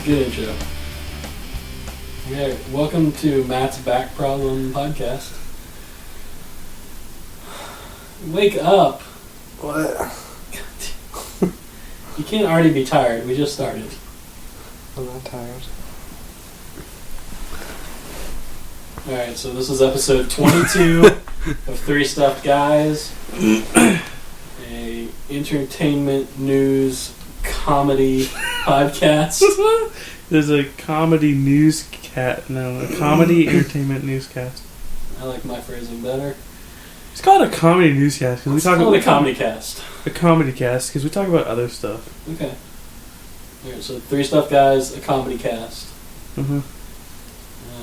Good intro. Okay, welcome to Matt's Back Problem podcast. Wake up. What? You can't already be tired. We just started. I'm not tired. Alright, so this is episode 22 of Three Stuffed Guys. A entertainment news comedy podcast. There's a comedy a comedy entertainment newscast. I like my phrasing better. It's called a comedy newscast because we talk about a comedy cast. A comedy cast because we talk about other stuff. Okay. Alright, so Three Stuffed Guys, a comedy cast. Mm-hmm.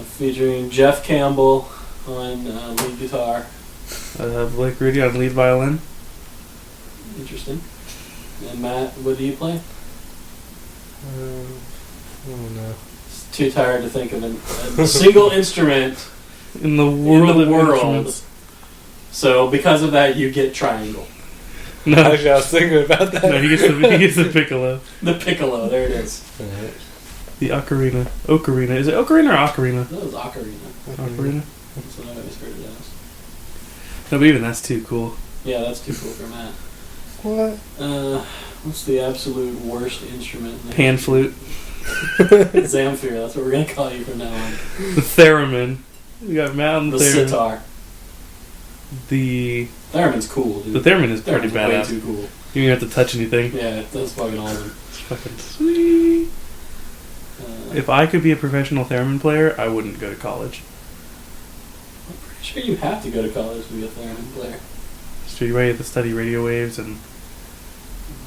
Featuring Jeff Campbell on lead guitar. Blake Rudy on lead violin. Interesting. And Matt, what do you play? I don't know. It's too tired to think of a single instrument In the world of instruments. So because of that, you get triangle. No, Actually, I was thinking about that. no, he gets the piccolo. The piccolo, there it is. Alright. The ocarina. Ocarina. Is it ocarina or ocarina? That was ocarina. Ocarina. That's what I always heard it as. No, but even that's too cool. Yeah, that's too cool for Matt. What? What's the absolute worst instrument? Pan flute. Zamfir, that's what we're going to call you from now on. The theremin. We got Matt on the theremin. Sitar. The Theremin's cool, dude. The theremin is pretty Theremin's badass. way too cool. You don't have to touch anything. Yeah, that's fucking awesome. It's fucking sweet. If I could be a professional theremin player, I wouldn't go to college. I'm pretty sure you have to go to college to be a theremin player. So you have to study radio waves and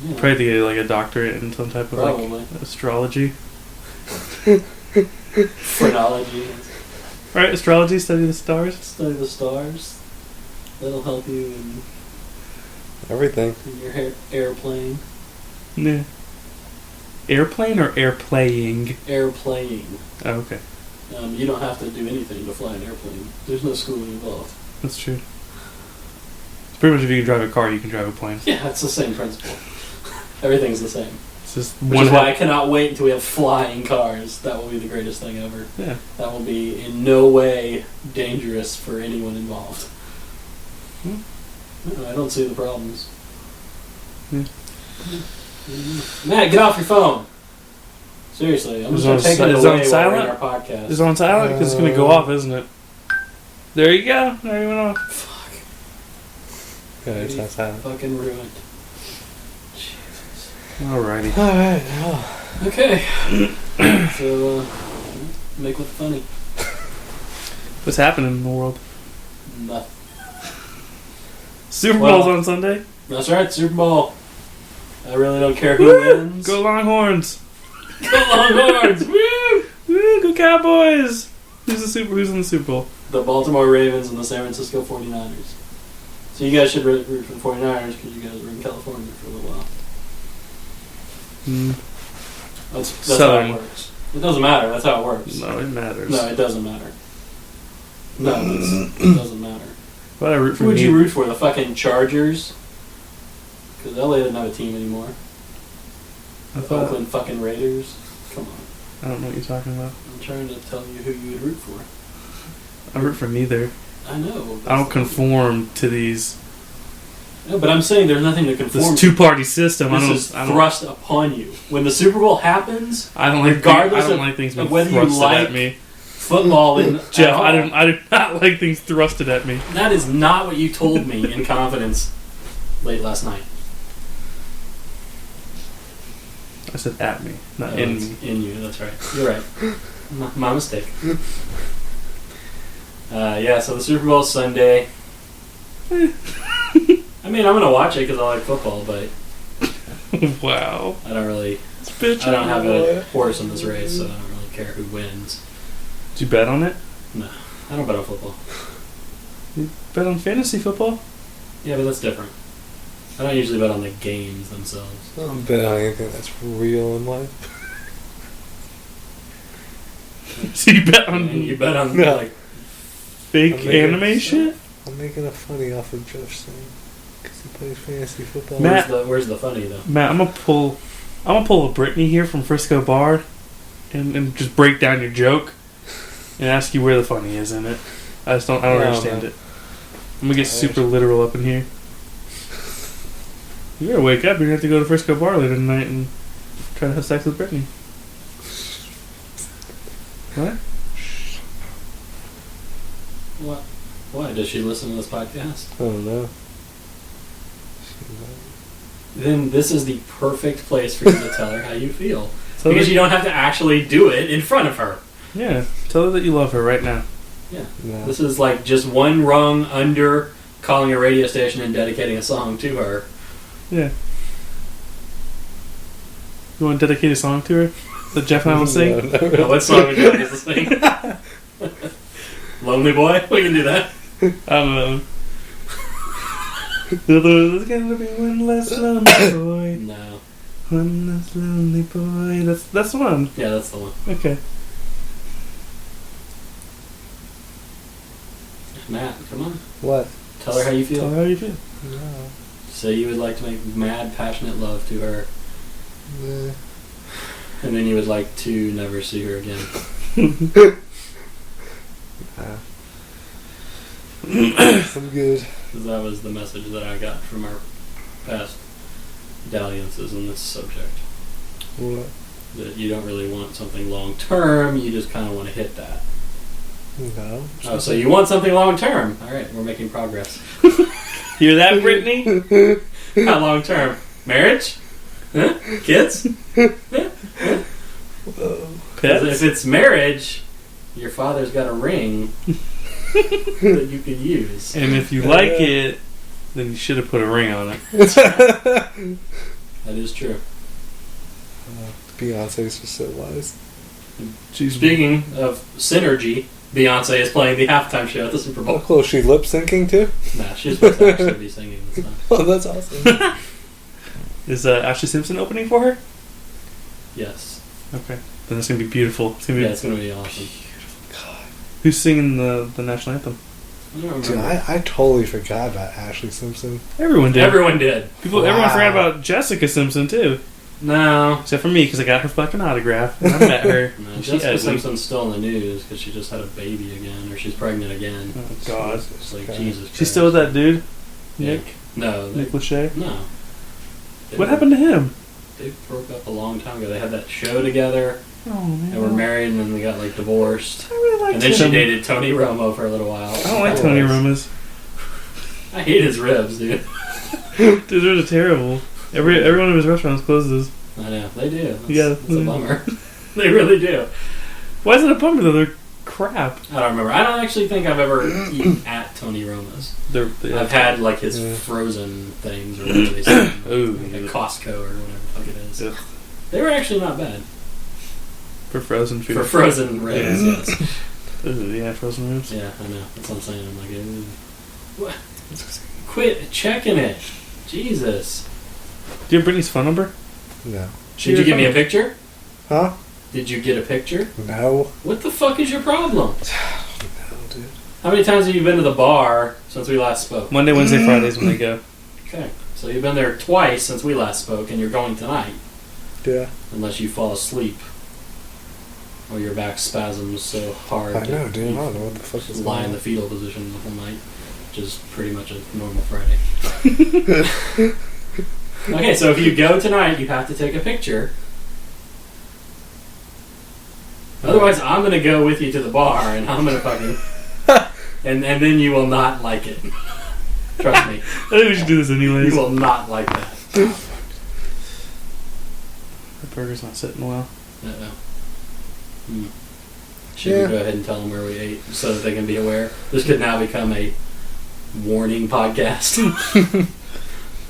Yeah. probably have to get like a doctorate in some type of Probably. like astrology. Phrenology. Right, astrology, study the stars. Study the stars. That'll help you in Everything. your airplane. Yeah. Airplane or airplaying? Airplaying. Oh, okay. You don't have to do anything to fly an airplane. There's no schooling involved. That's true. It's pretty much if you can drive a car, you can drive a plane. Yeah, it's the same principle. Everything's the same. It's just Which is why I cannot wait until we have flying cars. That will be the greatest thing ever. Yeah. That will be in no way dangerous for anyone involved. No, I don't see the problems. Yeah. Matt, get off your phone. Seriously, I'm just going to take it Is away on while we're in silent? our podcast. It's on silent because it's going to go off, isn't it? There you go. There you went off. Fuck. Yeah, it's not silent. Fucking ruined. Jesus. Alrighty. Alright, Okay. So, make what's funny. What's happening in the world? Nothing. Super Well- Bowl's on Sunday. That's right, Super Bowl. I really don't care who Woo! wins. Go Longhorns. Go Longhorns! Woo! Woo! Go Cowboys. Who's in the Super Bowl? The Baltimore Ravens and the San Francisco 49ers. So you guys should root for the 49ers because you guys were in California for a little while. That's how Southern. it works. It doesn't matter. That's how it works. No, it matters. No, it doesn't matter. No, it doesn't matter. But I root for Who would me. you root for? The fucking Chargers? Because LA doesn't have a team anymore. I The thought, Oakland fucking Raiders? Come on. I don't know what you're talking about. I'm trying to tell you who you would root for. I root for neither. I know. I don't conform to these. No, but I'm saying there's nothing to conform This two-party system. This is thrust upon you. When the Super Bowl happens, I don't like. regardless I don't of like things being whether you thrusted like at me. football in Jeff, at all, I do not like things thrusted at me. that is not what you told me in confidence late last night. I said at me, not Oh, in it's me. in you, that's right. You're right. My mistake. Yeah, so the Super Bowl's Sunday. I mean, I'm going to watch it because I like football, but Wow. I don't really... Bitch, I don't have a horse in this race, so I don't really care who wins. Did you bet on it? No, I don't bet on football. You bet on fantasy football? Yeah, but that's different. I don't usually bet on the games themselves. I don't bet on anything that's real in life. So you bet on And you bet on, No. like... fake anime shit? I'm making a funny off of Jeff's thing. Because he plays fantasy football. Matt- Where's the funny, though? Matt, I'm gonna pull a Brittany here from Frisco Bar. and just break down your joke and ask you where the funny is in it. I don't understand it. I'm gonna get super literal up in here. You're gonna wake up, you're gonna have to go to Frisco Bar later tonight and try to have sex with Brittany. What? What? Why does she listen to this podcast? I don't know. Then this is the perfect place for you to tell her how you feel. Because you don't have to actually do it in front of her. Yeah, tell her that you love her right now. Yeah. No. This is like just one rung under calling a radio station and dedicating a song to her. Yeah. You want to dedicate a song to her that Jeff and I will sing? No, what song would you like us to sing? Lonely Boy? We can do that. I don't know. There's gonna be one less lonely boy. No. One less lonely boy. That's the one. Yeah, that's the one. Okay. Matt, come on. What? Tell her how you Tell feel. her how you feel. No. So you would like to make mad, passionate love to her, Nah. and then you would like to never see her again. Nah. I'm good. Because that was the message that I got from our past dalliances in this subject. What? That you don't really want something long term, you just kind of want to hit that. No. Oh, so you want something long term. Alright, we're making progress. Hear that, Brittany? How long term? Marriage? Huh? Kids? Pets? If it's marriage, your father's got a ring that you could use. And if you like it, then you should have put a ring on it. That is true. Beyonce's just so wise. Speaking of synergy, Beyonce is playing the halftime show at the Super Bowl. Oh, cool. Is she lip syncing too? Nah, she's supposed to actually be singing this time. Oh, that's awesome. Is Ashley Simpson opening for her? Yes. Okay. Then it's going to be beautiful. It's gonna be Yeah, it's going to be awesome. God. Who's singing the national anthem? I don't Dude, remember. I totally forgot about Ashley Simpson. Everyone did. Everyone did. Everyone forgot about Jessica Simpson too. No. Except for me, because I got her fucking autograph and I met her. No, And she Jessica ugly. Simpson's still in the news because she just had a baby again, or she's pregnant again. Oh God. It's like, Okay. Jesus Christ. She's still with that dude, Yeah. Nick. No. Nick Lachey. No. What happened to him? They broke up a long time ago. They had that show together, Oh man. and were married, and then they got, like, divorced. I really liked And then him. she dated Tony Romo for a little while. I don't like Tony Romas. I hate his ribs, dude. Dude, they're terrible. Every one of his restaurants closes. I know. They do. That's, Yeah. It's a bummer. They really do. Why is it a bummer though? They're crap. I don't remember. I don't actually think I've ever eaten at Tony Romo's. I've had, like, his frozen things, or whatever they say. Ooh. Like at Costco or whatever the fuck it is. Ugh. They were actually not bad. For frozen food. For frozen ribs, yes. Ooh, yeah, frozen ribs. Yeah, I know. That's what I'm saying. I'm like, ew. What? Quit checking it. Jesus. Do you have Brittany's phone number? No. Did you give me a picture? Huh? Did you get a picture? No. What the fuck is your problem? No, dude. How many times have you been to the bar since we last spoke? Monday, Wednesday, Fridays when they go. Okay. So you've been there twice since we last spoke, and you're going tonight. Yeah. Unless you fall asleep. Or your back spasms so hard. I know, that dude. I you don't know what the fuck is just going lie in on. the fetal position the whole night. Which is pretty much a normal Friday. Okay, so if you go tonight, you have to take a picture. Otherwise, I'm going to go with you to the bar, and I'm going to fucking... and then you will not like it. Trust me. I think we should do this anyways. You will not like that. The burger's not sitting well. Uh-oh. Should we go ahead and tell them where we ate so that they can be aware? This could now become a warning podcast.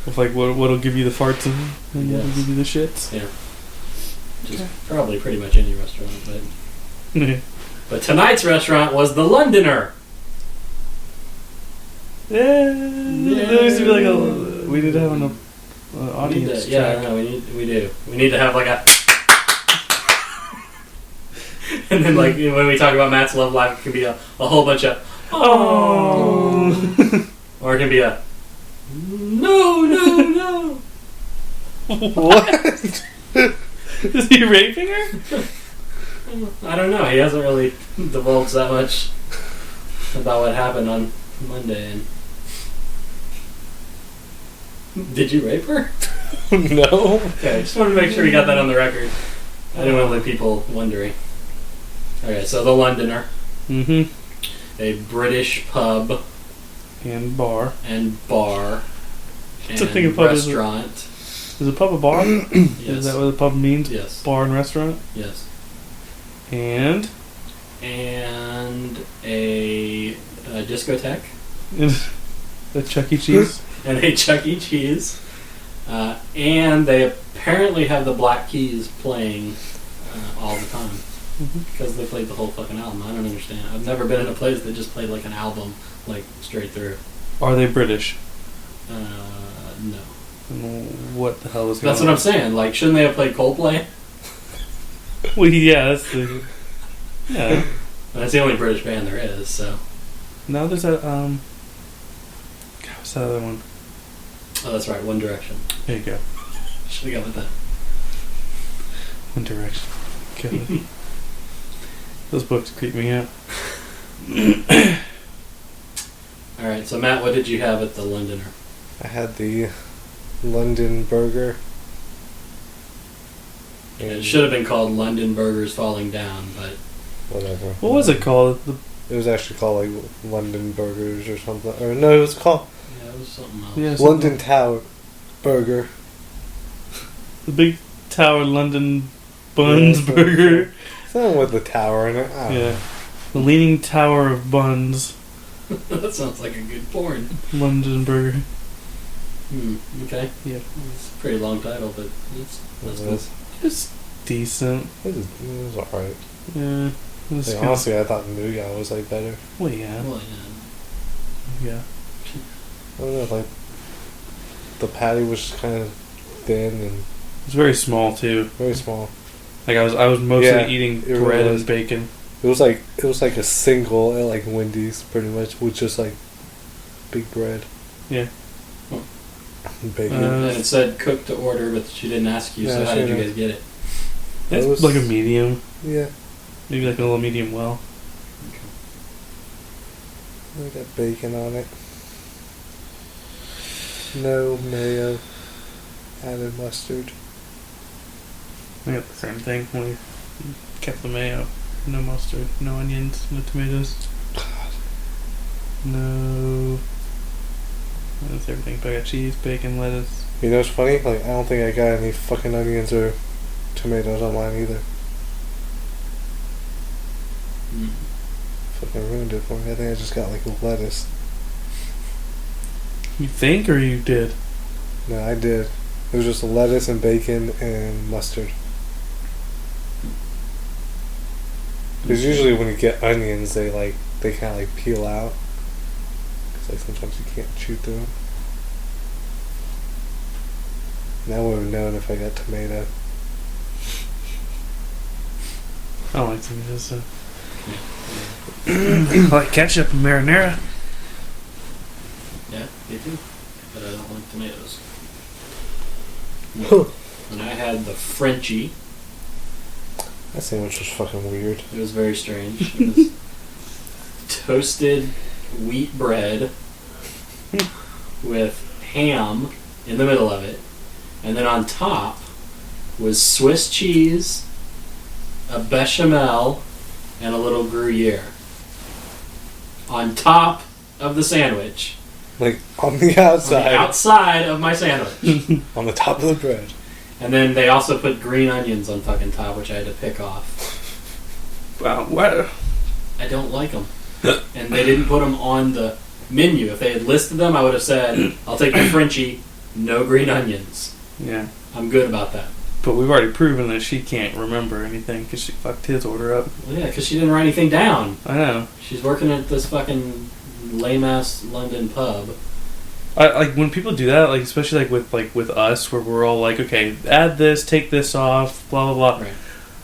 With like what'll give you the farts and what'll Yes. give you the shits. Yeah. Just probably pretty much any restaurant, but tonight's restaurant was the Londoner. Yeah. There needs to be like we need to have an audience. Yeah, no, we do. We need to have like a. And then, like, when we talk about Matt's love life, it can be a whole bunch of Oh. or it can be a no. What? Is he raping her? I don't know. He hasn't really divulged that much about what happened on Monday. And did you rape her? No. Okay, just wanted to make sure you got that on the record. I didn't want to leave people wondering. Okay, so the Londoner. Mm-hmm. A British pub And bar. and bar What's and the thing of pub is it? restaurant. Is a pub a bar? Yes. Is that what the pub means? Yes. Bar and restaurant? Yes. And? And a discotheque. The Chuck E. Cheese? And a Chuck E. Cheese. And they apparently have the Black Keys playing all the time. Because they played the whole fucking album. I don't understand. I've never been in a place that just played like an album, like straight through. Are they British? No. What the hell is going on? That's what I'm saying. Like, shouldn't they have played Coldplay? Well, yeah, that's the... Yeah. That's the only British band there is, so. Now there's that, God, what's that other one? Oh, that's right, One Direction. There you go. Should have gone with that. One Direction. God. Those books creep me out. Alright, so Matt, what did you have at the Londoner? I had the London burger. It should have been called London Burgers Falling Down, but Whatever. What was it called? It was actually called like London Burgers or something. Or no, it was called yeah, it was something else. Yeah, London Tower Burger. the Big Tower London Buns Yeah, Burger. Something with the tower in it. I don't know. Yeah. The Leaning Tower of Buns. That sounds like a good porn. London Burger. Okay. Yeah. It's a pretty long title, but that's It cool. was, It's decent. it was alright. Yeah. It was Like, kinda- honestly, I thought the new guy was like better. Well, yeah. Well, yeah. Yeah. I don't know, like the patty was kind of thin and It's very small too. very small. Like I was mostly Yeah, eating it really bread was. and bacon. It was like a single at like Wendy's, pretty much, with just like big bread Yeah. and bacon. Uh, And it said cook to order, but she didn't ask you, so Yeah, how she did you didn't. guys get it? It It's was- like a medium. Yeah, Maybe like a little medium well. I got bacon on it. No mayo. Added mustard. I got the same thing. We kept the mayo. No mustard. No onions. No tomatoes. No. That's everything. But I got cheese, bacon, lettuce. You know what's funny? Like, I don't think I got any fucking onions or tomatoes on mine either. Mm. Fucking ruined it for me. I think I just got like a lettuce. You think or you did? No, I did. It was just lettuce and bacon and mustard. Because usually when you get onions, they kind of like peel out. Because like sometimes you can't chew through them. Now I would have known if I got tomato. I don't like tomatoes. So. I like ketchup and marinara. Yeah, me too. But I don't like tomatoes. And I had the Frenchie. That sandwich was fucking weird. It was very strange. It was toasted wheat bread with ham in the middle of it. And then on top was Swiss cheese, a bechamel, and a little Gruyere. On top of the sandwich. Like, on the On outside. the outside of my sandwich. On the top of the bread. And then they also put green onions on fucking top, which I had to pick off. Wow, what? I don't like them. And they didn't put them on the menu. If they had listed them, I would have said, I'll take the Frenchie, no green onions. Yeah. I'm good about that. But we've already proven that she can't remember anything because she fucked his order up. Well, yeah, because she didn't write anything down. I know. She's working at this fucking lame-ass London pub. I like when people do that, like especially with us, where we're all like, okay, add this, take this off, blah blah blah. Right.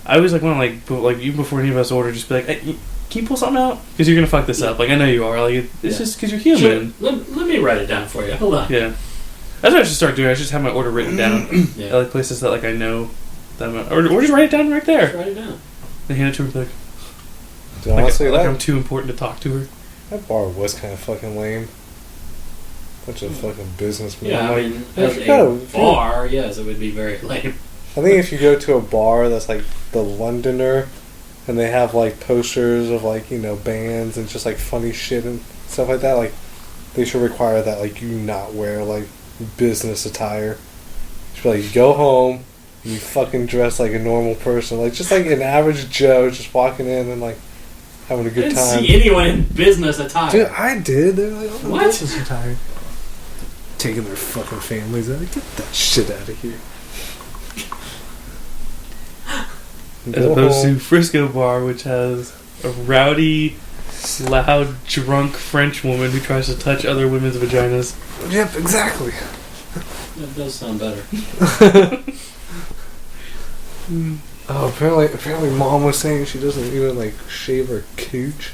I always like want to like even before any of us order, just be like, hey, can you pull something out? Because you're gonna fuck this up. Like I know you are. Like it's just because you're human. Sure, let me write it down for you. Hold on. Yeah. That's what I should start doing. I should just have my order written down Yeah. at like places that like I know that or just write it down right Just there. write it down. They hand it to her like, Dude, honestly, like that, I'm too important to talk to her. that bar was kind of fucking lame. Bunch of fucking businessmen. Yeah, I Like, mean, if as you a go- if you- bar, yes, it would be very lame. I think if you go to a bar that's like the Londoner, and they have like posters of like, you know, bands and just like funny shit and stuff like that, like they should require that like you not wear like business attire. You should be like, you go home and you fucking dress like a normal person, like just like an average Joe just walking in and like having a I good didn't time. see anyone in business attire. Dude, I did. They're like, oh, What? business attire. Taking their fucking families out. Get that shit out of here. As Go opposed home. to Frisco Bar, which has a rowdy, loud, drunk French woman who tries to touch other women's vaginas. Yep, exactly. That does sound better. Oh, apparently Mom was saying she doesn't even like shave her cooch.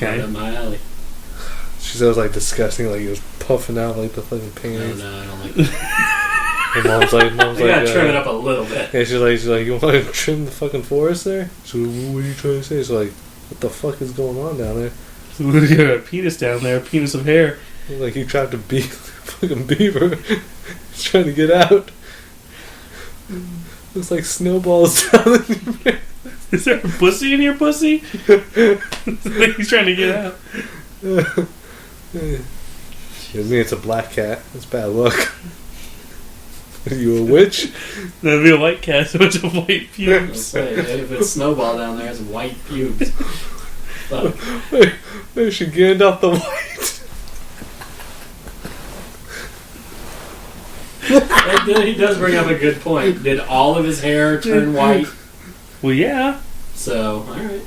Right Okay. up my alley. She said it was like disgusting, like it was puffing out like the fucking No, panties. no, I don't like that. And Mom's like, You gotta trim it uh, up a little bit. yeah, she's like, you want to trim the fucking forest there? So what are you trying to say? She's like, what the fuck is going on down there? So we got a penis down there, a penis of hair. Like he trapped a fucking beaver. He's trying to get out. Looks like snowballs down there. Is there a pussy in your pussy? He's trying to get out. To me, it's a black cat. That's bad luck. Are you a witch? That'd be a white cat, so it's a white I'll pubes. say, if it's snowball down there, it's white pubes. Fuck. Where's she Gandalf the White? He does bring up a good point. Did all of his hair turn white? Well, yeah. So, alright.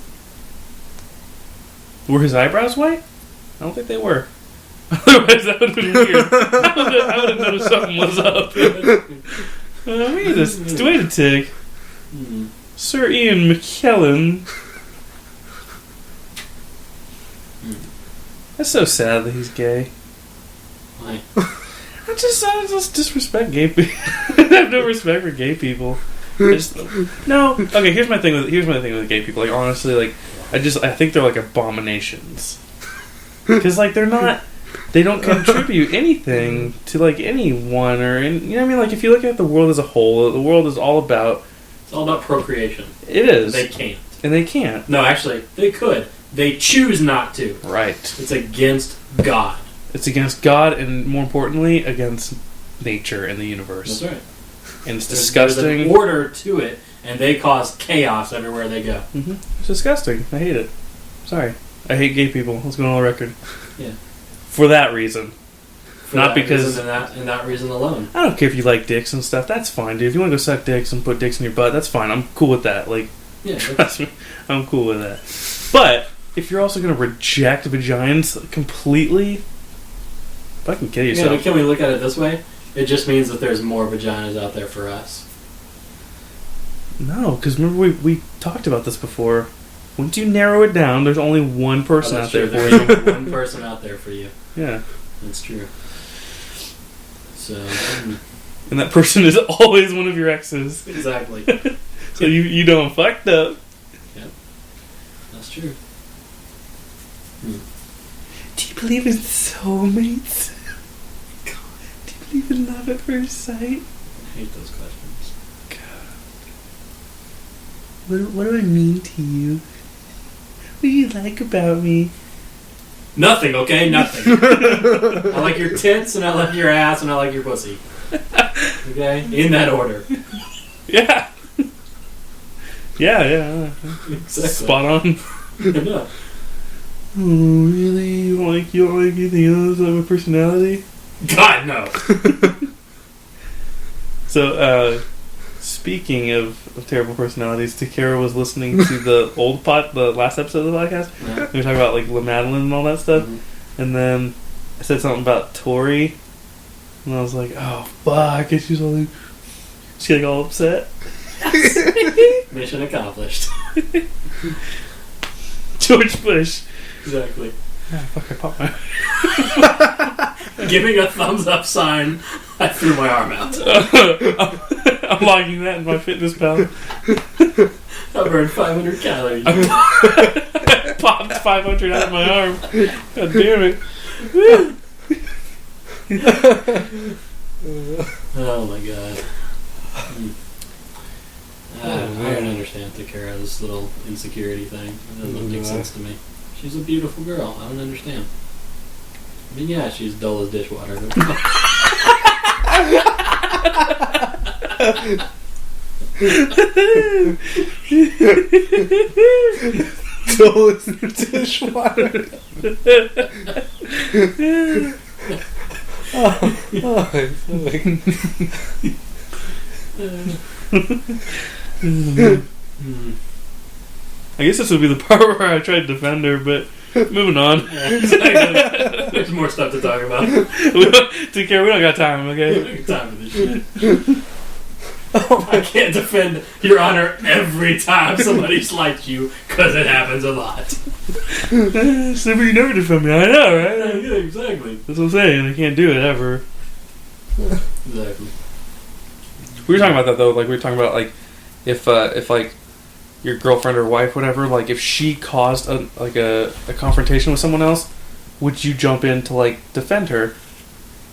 Were his eyebrows white? I don't think they were. Otherwise, that would have been weird. I would have noticed something was up. Wait a tick. Hmm. Sir Ian McKellen. That's so sad that he's gay. Why? I just disrespect gay people. I have no respect for gay people. No. Okay, here's my thing with gay people. Like, honestly, like, I think they're like abominations. Because like they don't contribute anything to like anyone or you know what I mean. Like, if you look at the world as a whole, the world is all about. It's all about procreation. It is. They can't. And they can't. No, actually, they could. They choose not to. Right. It's against God. It's against God, and more importantly, against nature and the universe. That's right. And it's There's disgusting. an order to it, and they cause chaos everywhere they go. Mm-hmm. It's disgusting. I hate it. Sorry. I hate gay people. Let's go on the record. Yeah. For that reason. For Not that because... reason and that reason alone. I don't care if you like dicks and stuff. That's fine, dude. If you want to go suck dicks and put dicks in your butt, that's fine. I'm cool with that. Like, Yeah. trust me. I'm cool with that. But, if you're also going to reject vaginas completely... Fucking kill Yeah, yourself. but can we look at it this way? It just means that there's more vaginas out there for us. No, because remember we talked about this before. Once you narrow it down, there's only one person out there for There's you. only one person out there for you. Yeah. That's true. So, And that person is always one of your exes. exactly. So you done fucked up. Yep. That's true. Do you believe in soulmates? Do you believe in love at first sight? I hate those questions. What do I mean to you? What do you like about me? Nothing, okay? Nothing. I like your tits, and I like your ass, and I like your pussy. Okay? In that order. Yeah. Yeah. Exactly. Spot on. Yeah. Oh, really? You don't like anything else of a personality? God, no. So, speaking of terrible personalities, Takara was listening to the the last episode of the podcast. Yeah. We were talking about like La Madeline and all that stuff, Mhm. and then I said something about Tori, and I was like, "Oh fuck!" And she got all upset. Mission accomplished. George Bush. Exactly. Ah, fuck! I popped my. Giving a thumbs up sign, I threw my arm out. I'm logging that in my fitness pal. I burned 500 calories. I popped 500 out of my arm. God damn it. Woo. Oh my god. I don't understand Takara's little insecurity thing. It doesn't make sense to me. She's a beautiful girl. I don't understand. I mean, yeah, she's dull as dishwater. Dull as dishwater. I guess this would be the part where I tried to defend her, but moving on. There's more stuff to talk about. We don't got time, okay? We don't got time for this shit. I can't defend Your Honor every time somebody slights you, because it happens a lot. So, but you never defend me. I know, right? Yeah, exactly. That's what I'm saying. I can't do it ever. Exactly. We were talking about that though. Like we were talking about like if like your girlfriend or wife, whatever, like if she caused a confrontation with someone else, would you jump in to like defend her?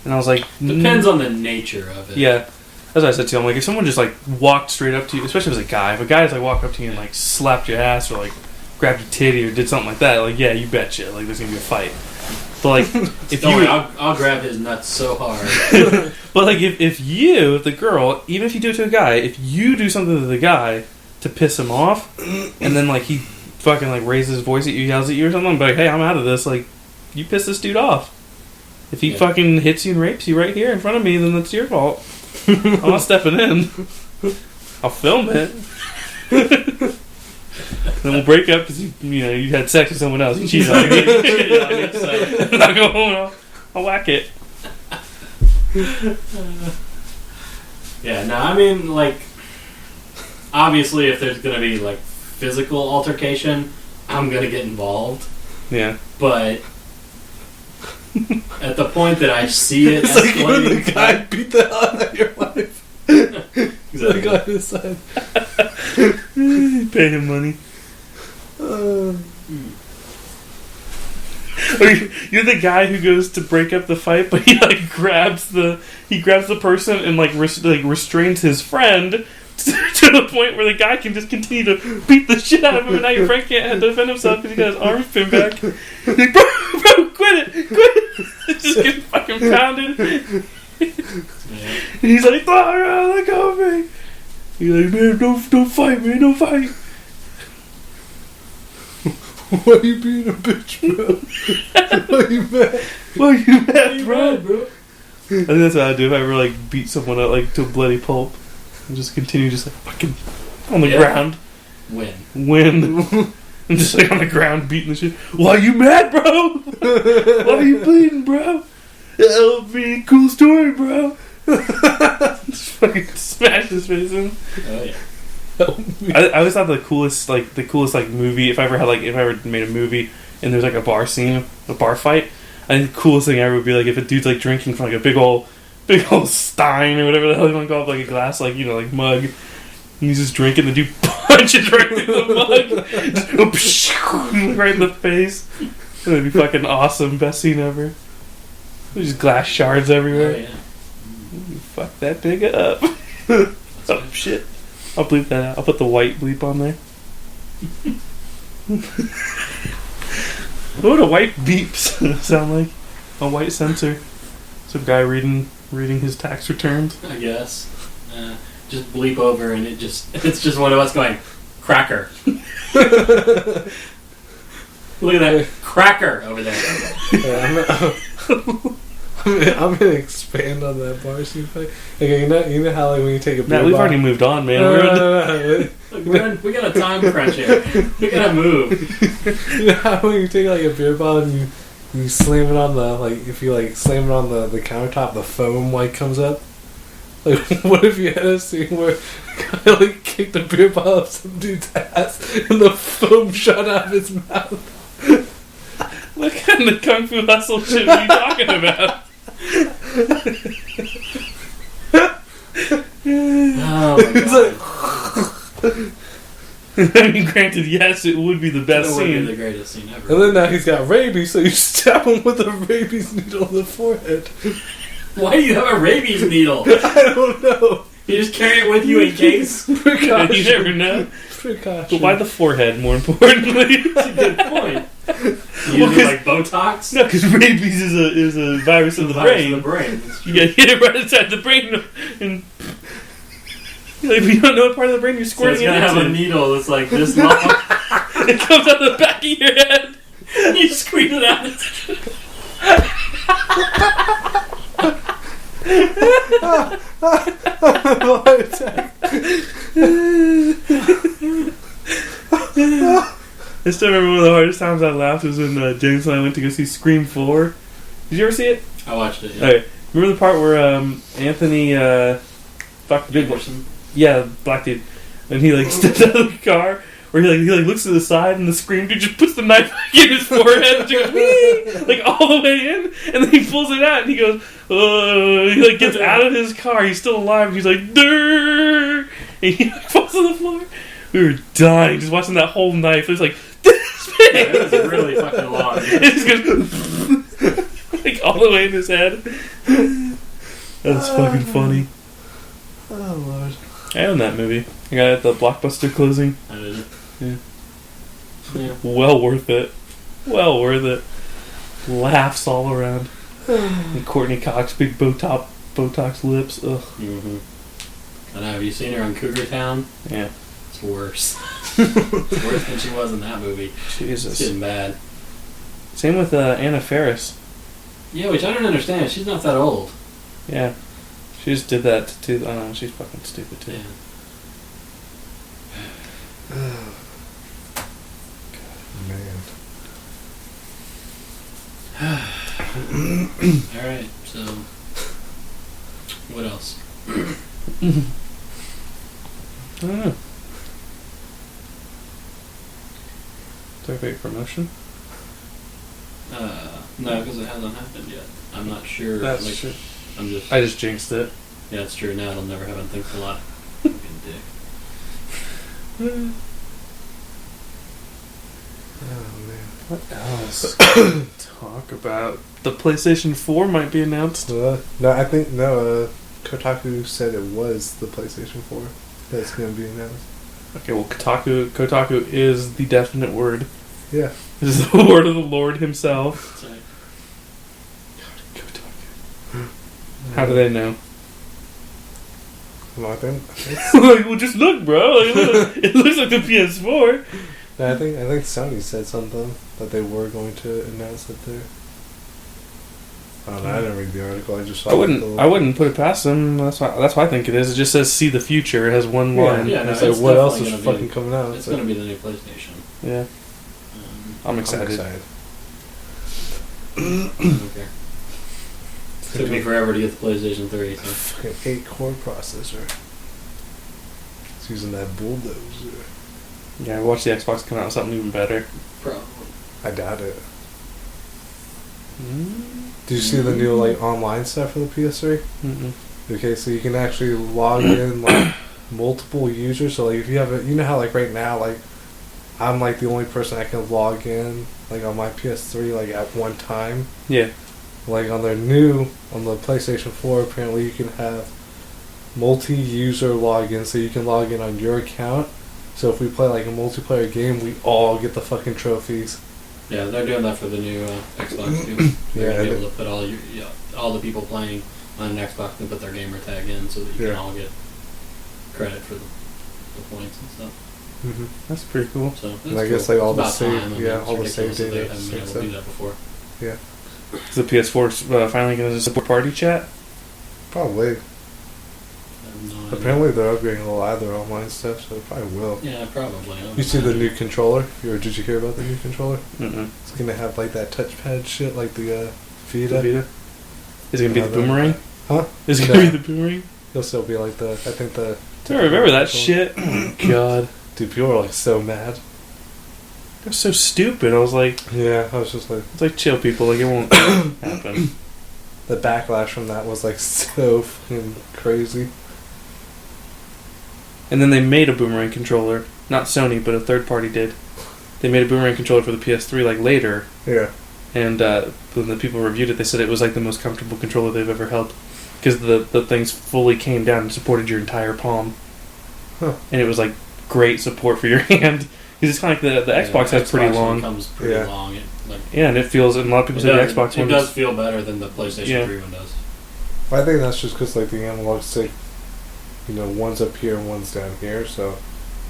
And I was like, depends on the nature of it. Yeah. As I said to him, like if someone just like walked straight up to you, especially if it's a guy, if a guy just like walked up to you and like slapped your ass or like grabbed your titty or did something like that, like yeah, you betcha, like there's gonna be a fight. But like if I'll grab his nuts so hard. But like if the girl, even if you do it to a guy, if you do something to the guy to piss him off, and then like he fucking like raises his voice at you, yells at you or something, but like hey, I'm out of this, like you piss this dude off. If he fucking hits you and rapes you right here in front of me, then that's your fault. I'm not stepping in. I'll film it. Then we'll break up because you had sex with someone else. You cheated on me. And I'll go home and I'll whack it. Yeah, no, I mean, like, obviously if there's going to be, like, physical altercation, I'm going to get involved. Yeah. But at the point that I see it it's escalating... like when the guy beat the hell out of your wife. Exactly. The guy on his side. Pay him money. You're the guy who goes to break up the fight, but he like grabs the person and like restrains his friend to the point where the guy can just continue to beat the shit out of him, and now your friend can't defend himself because he got his arms pinned back. He's like, bro, quit it! Just getting fucking pounded. And he's like, oh, let go of me. He's like, man, don't fight, man, don't fight. Why you being a bitch, bro? Why you mad? Why you mad, bro? I think that's what I'd do if I ever like beat someone up like to a bloody pulp and just continue just like fucking on the ground. Win. And just like on the ground beating the shit. Why you mad, bro? Why are you bleeding, bro? Help me, cool story, bro. Just fucking smash his face in. Oh yeah. I always thought the coolest movie, if I ever made a movie and there's like a bar scene, a bar fight, I think the coolest thing ever would be like if a dude's like drinking from like a big old stein or whatever the hell you want to call it, like a glass, like like mug, and he's just drinking, the dude punches right through the mug, just right in the face. That'd be fucking awesome, best scene ever. There's just glass shards everywhere. Oh yeah. Fuck that pig up. Oh shit. I'll bleep that out. I'll put the white bleep on there. What would a white beeps sound like? A white censor. Some guy reading his tax returns. I guess. Just bleep over and it's just one of us going, cracker. Look at that cracker over there. I'm gonna expand on that bar scene fight. Okay, you know how like when you take a beer we've bomb, already moved on, man. Look, we got a time crunch here. We gotta move. You know how when you take like a beer bomb and you slam it on the if you like slam it on the countertop, the foam like comes up. Like, what if you had a scene where a guy like kicked a beer bottle up some dude's ass and the foam shot out of his mouth? What kind of Kung Fu Hustle shit are you talking about? Oh my god. I mean, granted, yes, it would be the best That would be scene. the greatest scene ever. And then now he's got rabies, so you stab him with a rabies needle in the forehead. Why do you have a rabies needle? I don't know. You just carry it with you in case? Precaution. You never know. Precaution. But why the forehead, more importantly? That's a good point. You Well, use it like Botox? No, because rabies is a virus of the brain. Of the brain. It's You true. get hit it right inside the brain, and like, if you don't know what part of the brain you're So it's squirting it gonna have a into, needle that's like this long. it comes out the back of your head. You squeeze it out. I still remember one of the hardest times I laughed was when James and I went to go see Scream 4. Did you ever see it? I watched it. Yeah. Okay. Remember the part where Anthony, fuck the big Person. yeah, black dude, and he like steps out of the car, where he looks to the side, and the Scream dude just puts the knife in his forehead, and she goes wee, like all the way in, and then he pulls it out, and he goes, he like gets out of his car, he's still alive, and he's like, Durr! And he like, falls on the floor. We were dying just watching that whole knife. It was like this big. Yeah, it was really fucking long. It just goes like all the way in his head. That's fucking funny. Oh, Lord. I own that movie. I got it at the Blockbuster closing. I didn't. Yeah. Yeah. Well worth it. Well worth it. Laughs all around. And Courtney Cox, big Botox lips. Ugh. Mm-hmm. I know. Have you seen her on Cougar Town? Yeah. It's worse. It's worse than she was in that movie. It's Jesus. getting bad. Same with Anna Faris. Yeah, which I don't understand. She's not that old. Yeah. She just did that too. I don't know. She's fucking stupid too. Yeah. Man. Alright, so. What else? I don't know. Talk about your promotion? No, because it hasn't happened yet. I'm not sure. That's like, true. I'm just. I just jinxed it. Yeah, it's true. Now it'll never happen. Thanks a lot. Fucking dick. Oh, man. What else? Talk about the PlayStation 4 might be announced. No, I think, Kotaku said it was the PlayStation 4 that's going to be announced. Okay, well, Kotaku is the definite word. Yeah. This is the word of the Lord himself. Sorry. Kotaku. How do they know? Well, I think Like, well, just look, bro. Like, it looks like the PS4. no, I think Sony said something that they were going to announce it there. I don't know. I didn't read the article. I just saw. I wouldn't put it past them. That's why I think it is. It just says "See the future." It has one line. Yeah, And no, it's like, it's what else is definitely gonna fucking coming out? It's going to be the new PlayStation. Yeah. I'm excited. I'm excited. Okay. Took me forever to get the PlayStation 3. So. Fucking 8-core processor. It's using that bulldozer. Yeah, I watched the Xbox come out with something even better. Probably. I doubt it. Did you see the new online stuff for the PS3? Mm-mm. Okay, so you can actually log in multiple users. So if you have you know how right now I'm the only person that can log in on my PS3 at one time. Yeah. On the PlayStation 4, apparently you can have multi-user login, so you can log in on your account. So if we play a multiplayer game, we all get the fucking trophies. Yeah, they're doing that for the new Xbox too. They're Yeah, going to be able to put all the people playing on an Xbox and put their gamer tag in so that you can all get credit for the points and stuff. Mm-hmm. That's pretty cool. So that's And I guess cool. all It's the about save, time. I yeah, mean, all the it's save ridiculous that data. they haven't been able to do that before. Yeah, Is the PS4 finally going to support party chat? probably. I have no idea. Apparently they're upgrading a lot of their online stuff, so it probably will. Yeah, probably. You see the new controller? Did you hear about the new controller? Mm-mm. It's gonna have that touchpad shit, the Vita. Vita? Is it going to be the boomerang? Huh? Is it going to be the boomerang? It'll still be I think the. I remember that shit. Oh my god. Dude, people are so mad. That was so stupid. I was like, Yeah, I was just it's like chill people. Like, it won't happen. the backlash from that was so fucking crazy. And then they made a boomerang controller not Sony, but a third party did. They made a boomerang controller for the PS3 like later, Yeah. and when the people reviewed it, they said it was like the most comfortable controller they've ever held because the things fully came down and supported your entire palm, and it was like great support for your hand. Because it's kind of like the Xbox has pretty long. Comes pretty long. And it feels, and a lot of people say the Xbox one does feel better than the PlayStation 3 one does. I think that's just because like the analog stick, one's up here and one's down here, so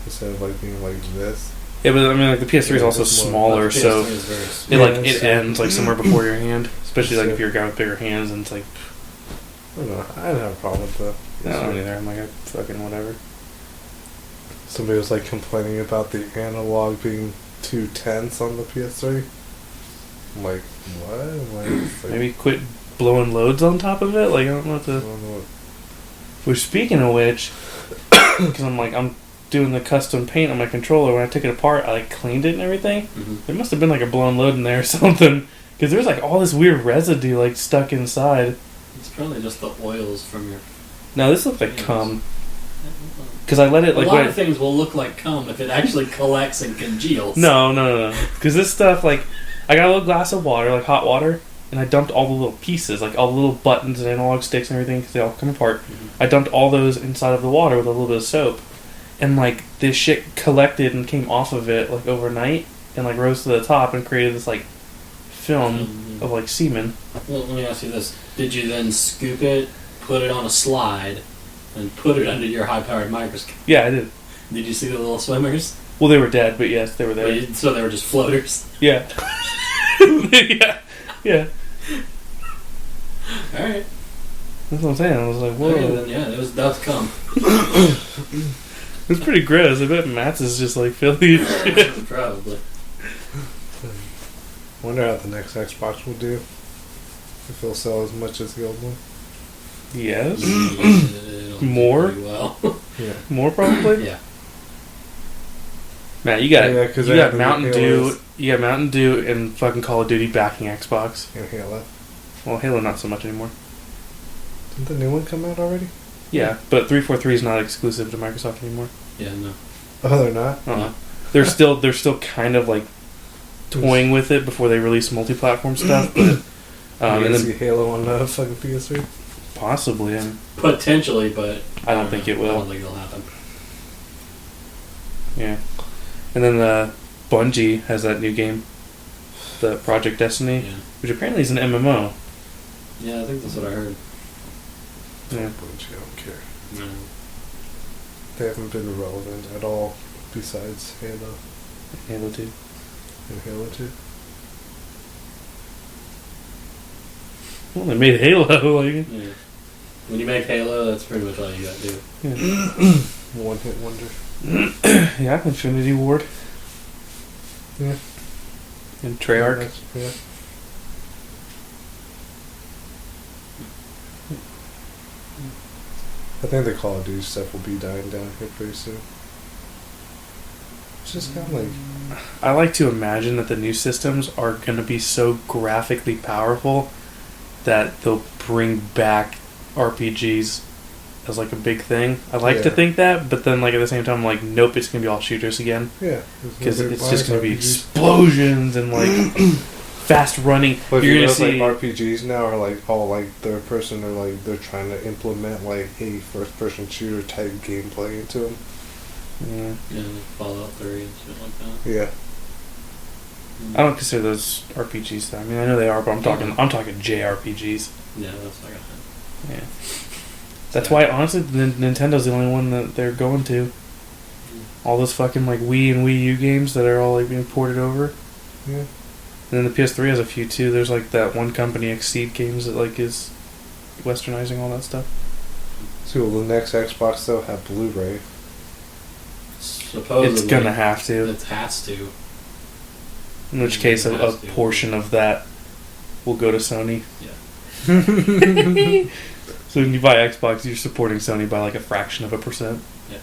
instead of like being like this. Yeah, but I mean, like the PS3 is also smaller, so it ends like somewhere before your hand, especially like if you're a guy with bigger hands, and it's like. I don't know. I don't have a problem with that. No, I don't either. I'm like, fucking whatever. Somebody was like complaining about the analog being too tense on the PS3. I'm like, what? Like, maybe quit blowing loads on top of it. Like I don't know what to. Which, speaking of which, because I'm doing the custom paint on my controller. When I took it apart, I like cleaned it and everything. Mm-hmm. There must have been like a blown load in there or something. Because there was like all this weird residue like stuck inside. It's probably just the oils from your. No, this looked like cum. Because I let it like. A lot of things will look like cum if it actually collects and congeals. No. Because this stuff, like, I got a little glass of water, like hot water, and I dumped all the little pieces, like all the little buttons and analog sticks and everything, because they all come apart. Mm-hmm. I dumped all those inside of the water with a little bit of soap, and like this shit collected and came off of it like overnight, and like rose to the top and created this like film of like semen. Well, let me ask you this: did you then scoop it, put it on a slide, and put it under your high-powered microscope? Yeah, I did. Did you see the little swimmers? Well, they were dead, but yes, they were there. So they were just floaters? Yeah. yeah. Alright. That's what I'm saying. I was like, whoa. Okay, then, that was cum. It's pretty gross. I bet Matt's is just like filthy as shit. Probably. Wonder how the next Xbox will do. If it'll sell as much as the old one. Yes. More? Well. Yeah. More probably? Yeah. Matt, you got Mountain Dew. You got Mountain Dew and fucking Call of Duty backing Xbox. And Halo. Well, Halo not so much anymore. Didn't the new one come out already? Yeah, but 343 is not exclusive to Microsoft anymore. Yeah, no. Oh, they're not? Uh-huh. They're still kind of like toying with it before they release multi-platform stuff, but and then see Halo on the fucking PS3? Possibly, potentially, but I don't think it will. I don't think it'll happen. Yeah, and then Bungie has that new game, the Project Destiny, which apparently is an MMO. Yeah, I think that's what I heard. Yeah, Bungie, I don't care. No. They haven't been relevant at all besides Halo. Halo 2. And Halo 2. Well, they made Halo. Like, yeah. When you make Halo, that's pretty much all you got to do. Yeah. One hit wonder. Yeah, Infinity Ward. Yeah. And Treyarch. Yeah. I think the Call of Duty stuff will be dying down here pretty soon. It's just kind of like... I like to imagine that the new systems are going to be so graphically powerful that they'll bring back RPGs as like a big thing. I like to think that, but then like at the same time I'm like, nope, it's going to be all shooters again. Yeah. Because it's just going to be explosions and like fast running. But you're going to see like RPGs now are like all like third person, or like they're trying to implement like a first person shooter type gameplay into them. Yeah. Yeah, like Fallout 3 and shit like that. Yeah. I don't consider those RPGs though. I mean, I know they are, but I'm talking JRPGs. Yeah, that's like a... Yeah. That's why, honestly, Nintendo's the only one that they're going to. All those fucking like Wii and Wii U games that are all like being ported over. Yeah. And then the PS3 has a few too. There's like that one company, Exceed Games, that like is westernizing all that stuff. So will the next Xbox though have Blu-ray? Supposedly. It's gonna have to. It has to. In which case, a portion of that will go to Sony. Yeah. So when you buy Xbox, you're supporting Sony by like a fraction of a %. Yeah.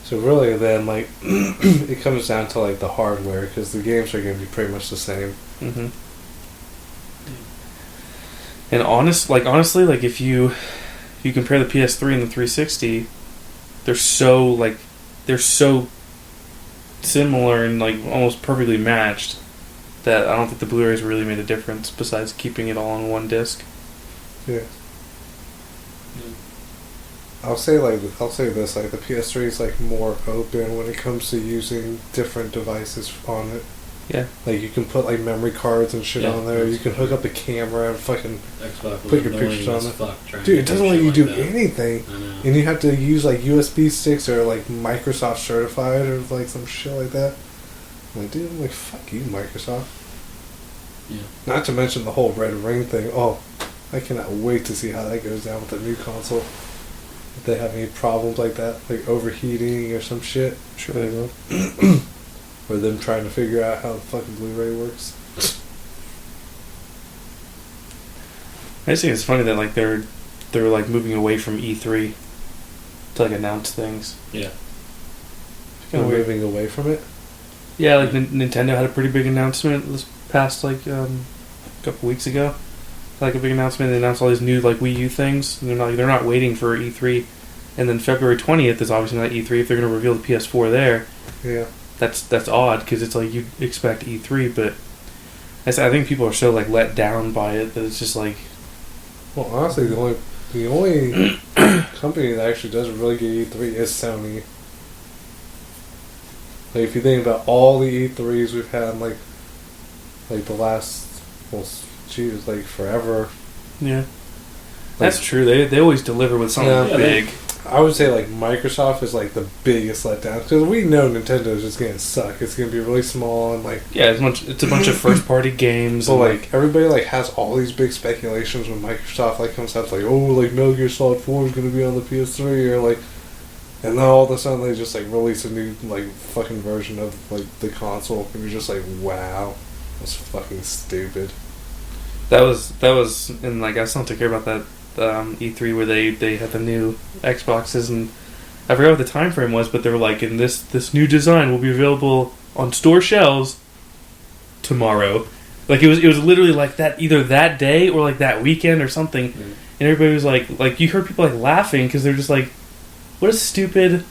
So really, then, like, it comes down to like the hardware, because the games are going to be pretty much the same. Mm-hmm. And honestly, like if you compare the PS3 and the 360, they're so similar and like almost perfectly matched that I don't think the Blu-rays really made a difference besides keeping it all on one disc. Yeah. I'll say this, like the PS3 is like more open when it comes to using different devices on it. Yeah. Like you can put like memory cards and shit on there. You can hook up a camera and fucking Xbox put your pictures on it. Dude, it doesn't let you do anything. I know. And you have to use like USB sticks or like Microsoft certified or like some shit like that. I'm like, dude, I'm like, fuck you, Microsoft. Yeah. Not to mention the whole red ring thing. Oh, I cannot wait to see how that goes down with the new console. If they have any problems like that, like overheating or some shit. Sure they will. Or them trying to figure out how the fucking Blu-ray works. I just think it's funny that like they're like moving away from E3 to like announce things. Yeah. Kind of moving away from it. Yeah, like Nintendo had a pretty big announcement this past like couple weeks ago. Like a big announcement. They announced all these new like Wii U things. And they're not waiting for E3. And then February 20th is obviously not E3 if they're going to reveal the PS4 there. Yeah. That's odd because it's like you expect E3, but I think people are so like let down by it that it's just like. Well, honestly, the only company that actually doesn't really get E3 is Sony. Like if you think about all the E3s we've had, like the last, well, geez, like forever. Yeah, like, that's true. They always deliver with something big. I would say like Microsoft is like the biggest letdown because we know Nintendo is just gonna suck. It's gonna be really small and like it's a bunch of first party games. So and like everybody like has all these big speculations when Microsoft like comes out like, oh, like Metal Gear Solid 4 is gonna be on the PS3 or like, and then all of a sudden they just like release a new like fucking version of like the console and you're just like, wow, that's fucking stupid. That was and like I still took care about that. E3 where they had the new Xboxes and I forgot what the time frame was, but they were like, and this new design will be available on store shelves tomorrow. Like it was literally like that either that day or like that weekend or something. Mm. And everybody was like you heard people like laughing because they're just like, what a stupid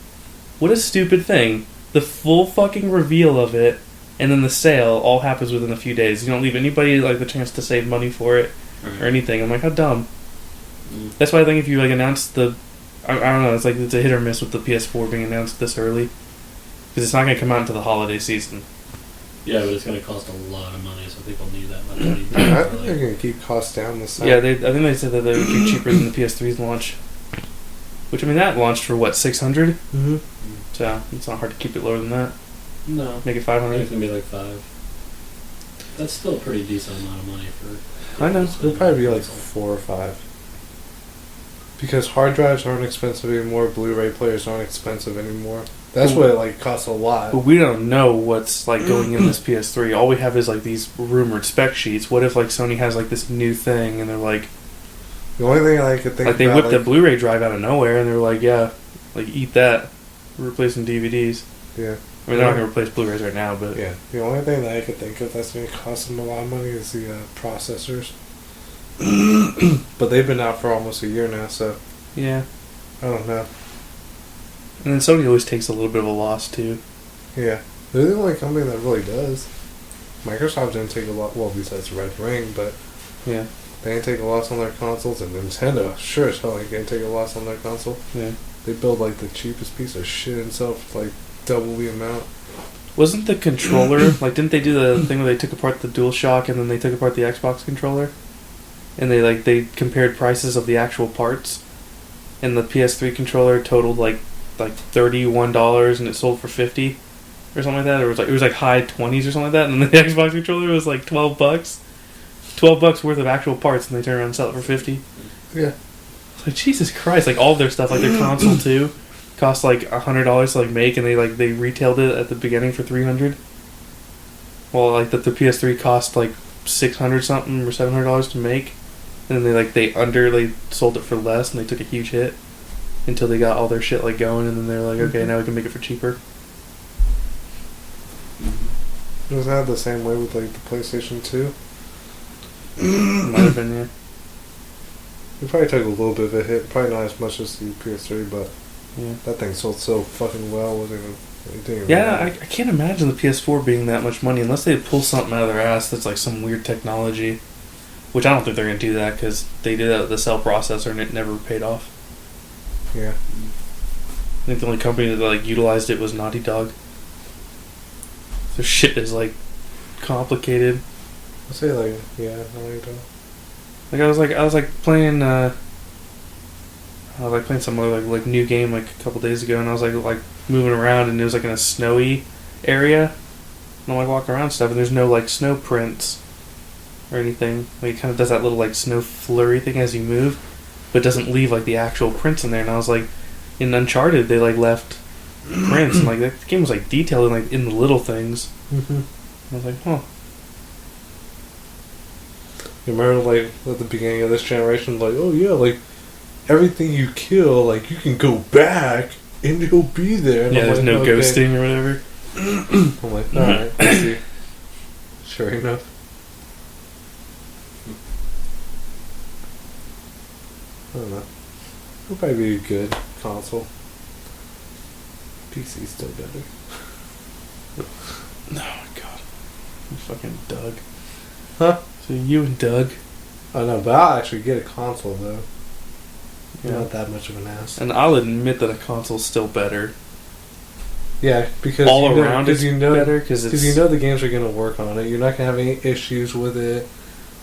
thing. The full fucking reveal of it and then the sale all happens within a few days. You don't leave anybody like the chance to save money for it or anything. I'm like, how dumb. That's why I think if you like announce the, I don't know, it's like it's a hit or miss with the PS4 being announced this early because it's not going to come out until the holiday season. Yeah, but it's going to cost a lot of money, so people need that much money. I think they're going to keep costs down this time. Yeah, I think they said that they would be cheaper than the PS3's launch. Which I mean, that launched for what, $600? Mm-hmm. So it's not hard to keep it lower than that. No, make it $500. It's going to be like $5. That's still a pretty decent amount of money for. I know. It'll probably be like 4 or 5. Because hard drives aren't expensive anymore, Blu-ray players aren't expensive anymore. That's what it like costs a lot. But we don't know what's like going in this PS3. All we have is like these rumored spec sheets. What if like Sony has like this new thing and they're like, the only thing I could think like they about, whipped like, the Blu-ray drive out of nowhere and they're like, yeah, like eat that. We're replacing DVDs. Yeah. I mean, they're not going to replace Blu-rays right now, but yeah. The only thing that I could think of that's going to cost them a lot of money is the processors. But they've been out for almost a year now, so yeah, I don't know. And then Sony always takes a little bit of a loss too. Yeah, they're the only company that really does. Microsoft didn't take a lot, well, besides Red Ring, but yeah, they didn't take a loss on their consoles, and Nintendo sure as hell ain't gonna take a loss on their console. Yeah, they build like the cheapest piece of shit and sell for like double the amount. Wasn't the controller like? Didn't they do the thing where they took apart the DualShock and then they took apart the Xbox controller, and they compared prices of the actual parts, and the PS3 controller totaled like $31 and it sold for $50 or something like that. Or it was like high 20s or something like that, and then the Xbox controller was like $12, $12 worth of actual parts, and they turn around and sell it for $50. Yeah, like Jesus Christ! Like all of their stuff, like their console too, cost like $100 to like make, and they retailed it at the beginning for $300. Well, like the PS3 cost like $600 something or $700 to make, and then they sold it for less, and they took a huge hit until they got all their shit like going, and then they're like, okay, now we can make it for cheaper. Was that the same way with like the PlayStation 2? Might have been, yeah. It probably took a little bit of a hit, probably not as much as the PS3, but yeah, that thing sold so fucking well. Was it It didn't even Yeah, matter. I can't imagine the PS4 being that much money unless they pull something out of their ass that's like some weird technology. Which I don't think they're going to do that because they did that with the cell processor and it never paid off. Yeah. I think the only company that like utilized it was Naughty Dog. Their shit is like complicated. I'll say like, yeah, Naughty Dog. Like I was playing some other like new game like a couple days ago, and I was like moving around, and it was like in a snowy area, and I'm like walking around and stuff, and there's no like snow prints or anything. Like it kind of does that little like snow flurry thing as you move, but it doesn't leave like the actual prints in there. And I was like, in Uncharted they like left prints, and like that game was like detailed in, like in the little things. Mm-hmm. I was like, huh. You remember, like, at the beginning of this generation, like, oh yeah, like, everything you kill, like, you can go back, and it'll be there. And Yeah, I'm there's like, no okay. ghosting or whatever. I'm like, alright, I see. Sure enough. I don't know. It'll probably be a good console. PC's still better. Oh my god. You fucking Doug. Huh? So you and Doug. I know, but I'll actually get a console, though. I'm Yeah. not that much of an ass. And I'll admit that a console's still better. Yeah, because All you know, around it's better because it's... you know the games are going to work on it. You're not going to have any issues with it.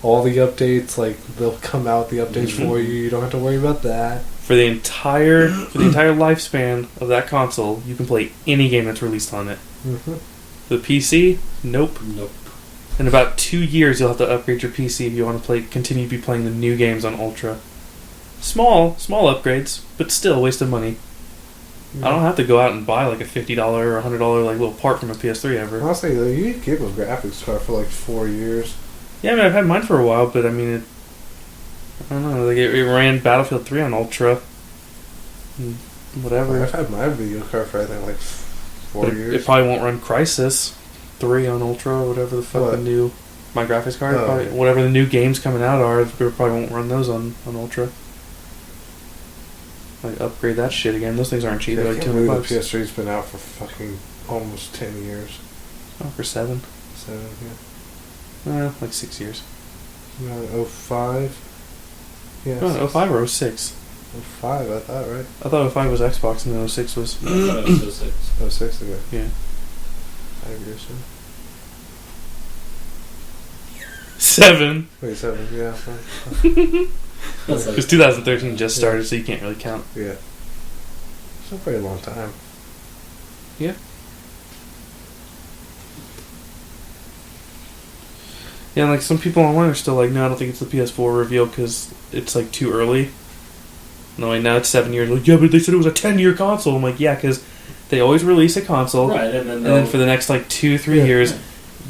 All the updates, like, they'll come out the updates for you. You don't have to worry about that. For the entire lifespan of that console, you can play any game that's released on it. Mm-hmm. The PC, nope. Nope. In about 2 years, you'll have to upgrade your PC if you want to continue to be playing the new games on Ultra. Small upgrades, but still a waste of money. I don't have to go out and buy like a $50 or $100 like little part from a PS3 ever. Honestly, though, you could keep a graphics card for like 4 years. Yeah, I mean, I've had mine for a while, but I mean, I don't know. Like it ran Battlefield 3 on Ultra. And whatever. I've had my video card for I think like 4 But years. It probably won't run Crysis 3 on Ultra or whatever the fuck What? the new... My graphics card, Oh. probably, whatever the new games coming out are, it probably won't run those on Ultra. Like, upgrade that shit again. Those things aren't cheap. Yeah, They're I like can't $200. believe the PS3's been out for fucking almost 10 years. Oh, for 7? 7, yeah. Like 6 years. 05? Yeah. Oh, 05 or 06? 05, I thought, right? I thought 05 was Xbox and then 06 was... I thought it was 06. 06 ago. Yeah. 5 years, so. 7! Wait, 7, yeah. Fine. That's like, Because 2013 just started, so you can't really count. Yeah. It's a very long time. Yeah. Yeah, and like some people online are still like, no, I don't think it's the PS4 reveal because it's like too early. No, like now it's 7 years. Like, yeah, but they said it was a 10-year console. I'm like, yeah, because they always release a console, right, and then for the next like 2-3 years,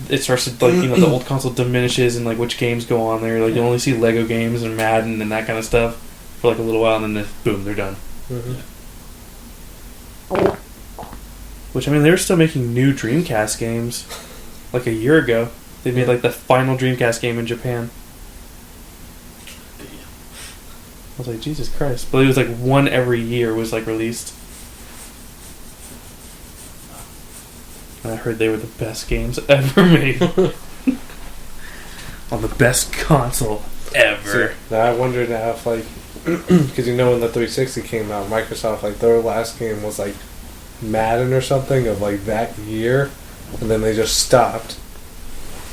it starts to like the old console diminishes and like which games go on there. Like you only see Lego games and Madden and that kind of stuff for like a little while, and then boom, they're done. Mm-hmm. Which I mean, they were still making new Dreamcast games like a year ago. They made like the final Dreamcast game in Japan. I was like, Jesus Christ! But it was like one every year was like released. And I heard they were the best games ever made on the best console ever. See, now I wonder now if like, because you know when the 360 came out, Microsoft like their last game was like Madden or something of like that year, and then they just stopped.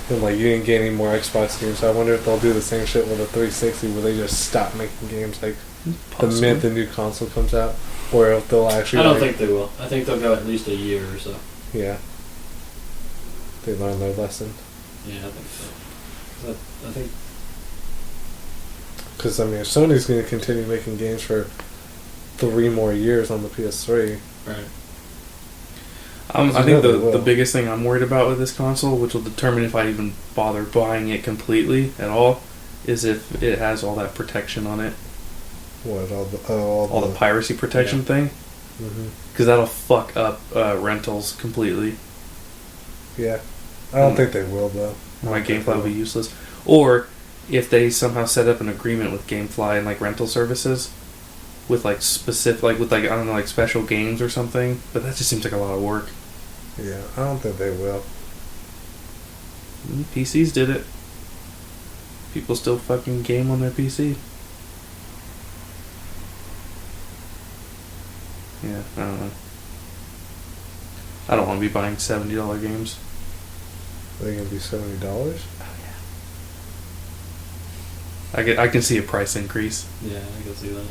And like you didn't get any more Xbox games, so I wonder if they'll do the same shit with the 360 where they just stop making games like the minute the new console comes out, or if they'll actually. I don't like, think they will. I think they'll go at least a year or so. Yeah. They learned their lesson. Yeah, I think so. 'Cause I think Because I mean, if Sony's going to continue making games for 3 more years on the PS3. right. I I think know they the will. biggest thing I'm worried about with this console, which will determine if I even bother buying it completely at all, is if it has all that protection on it. What All the piracy protection thing. Mm-hmm. Because that'll fuck up rentals completely. Yeah, I don't think they will though. My GameFly will be useless. Or if they somehow set up an agreement with GameFly and like rental services with like specific, like with like I don't know, like special games or something. But that just seems like a lot of work. Yeah, I don't think they will. PCs did it. People still fucking game on their PC. Yeah, I don't know. I don't want to be buying $70 games. Are they gonna be $70? I can see a price increase. Yeah, I can see that.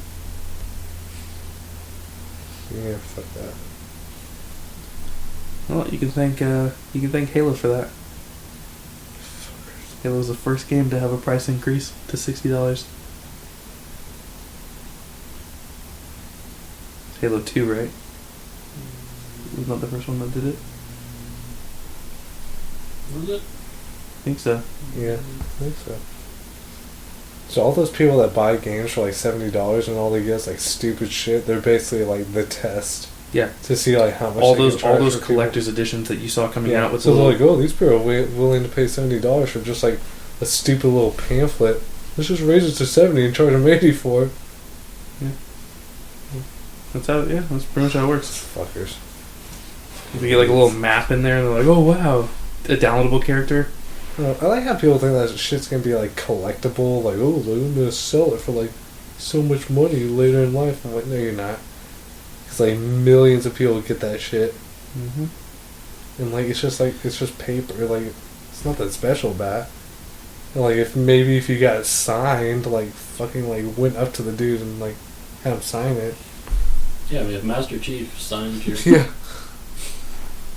Yeah, fuck that. Well, you can thank Halo for that. Halo was the first game to have a price increase to $60. Halo 2, right? Was not the first one that did it? Was it? I think so. Yeah, I think so. So all those people that buy games for like $70 and all they get is like stupid shit, they're basically like the test. Yeah. To see like how much all they those can charge all those for collector's editions that you saw coming yeah. out with so the they're little, like, oh, these people are willing to pay $70 for just like a stupid little pamphlet. Let's just raise it to 70 and charge them 80 for it. that's pretty much how it works. Fuckers. You get like a little map in there and they're like, oh wow, a downloadable character. I like how people think that shit's gonna be like collectible, like, oh, I'm gonna sell it for like so much money later in life. I'm like, no, you're not. Because like millions of people get that shit. Mm-hmm. And like it's just paper. Like it's not that special about it. And, like if you got it signed, like fucking like went up to the dude and like had him sign it. Yeah, I mean, if Master Chief signed your... Yeah.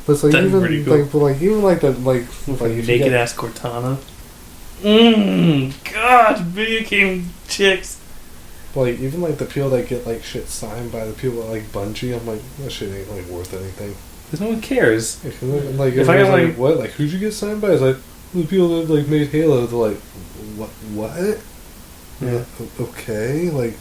But it's like That'd be even pretty cool. like but like even like that like if naked ass Cortana. God, video game chicks. like even like the people that get like shit signed by the people at like Bungie, I'm like, that shit ain't like worth anything. Because no one cares. Like If I got like what, like who'd you get signed by? It's like the people that like made Halo. They're like, what? Yeah. Okay, like.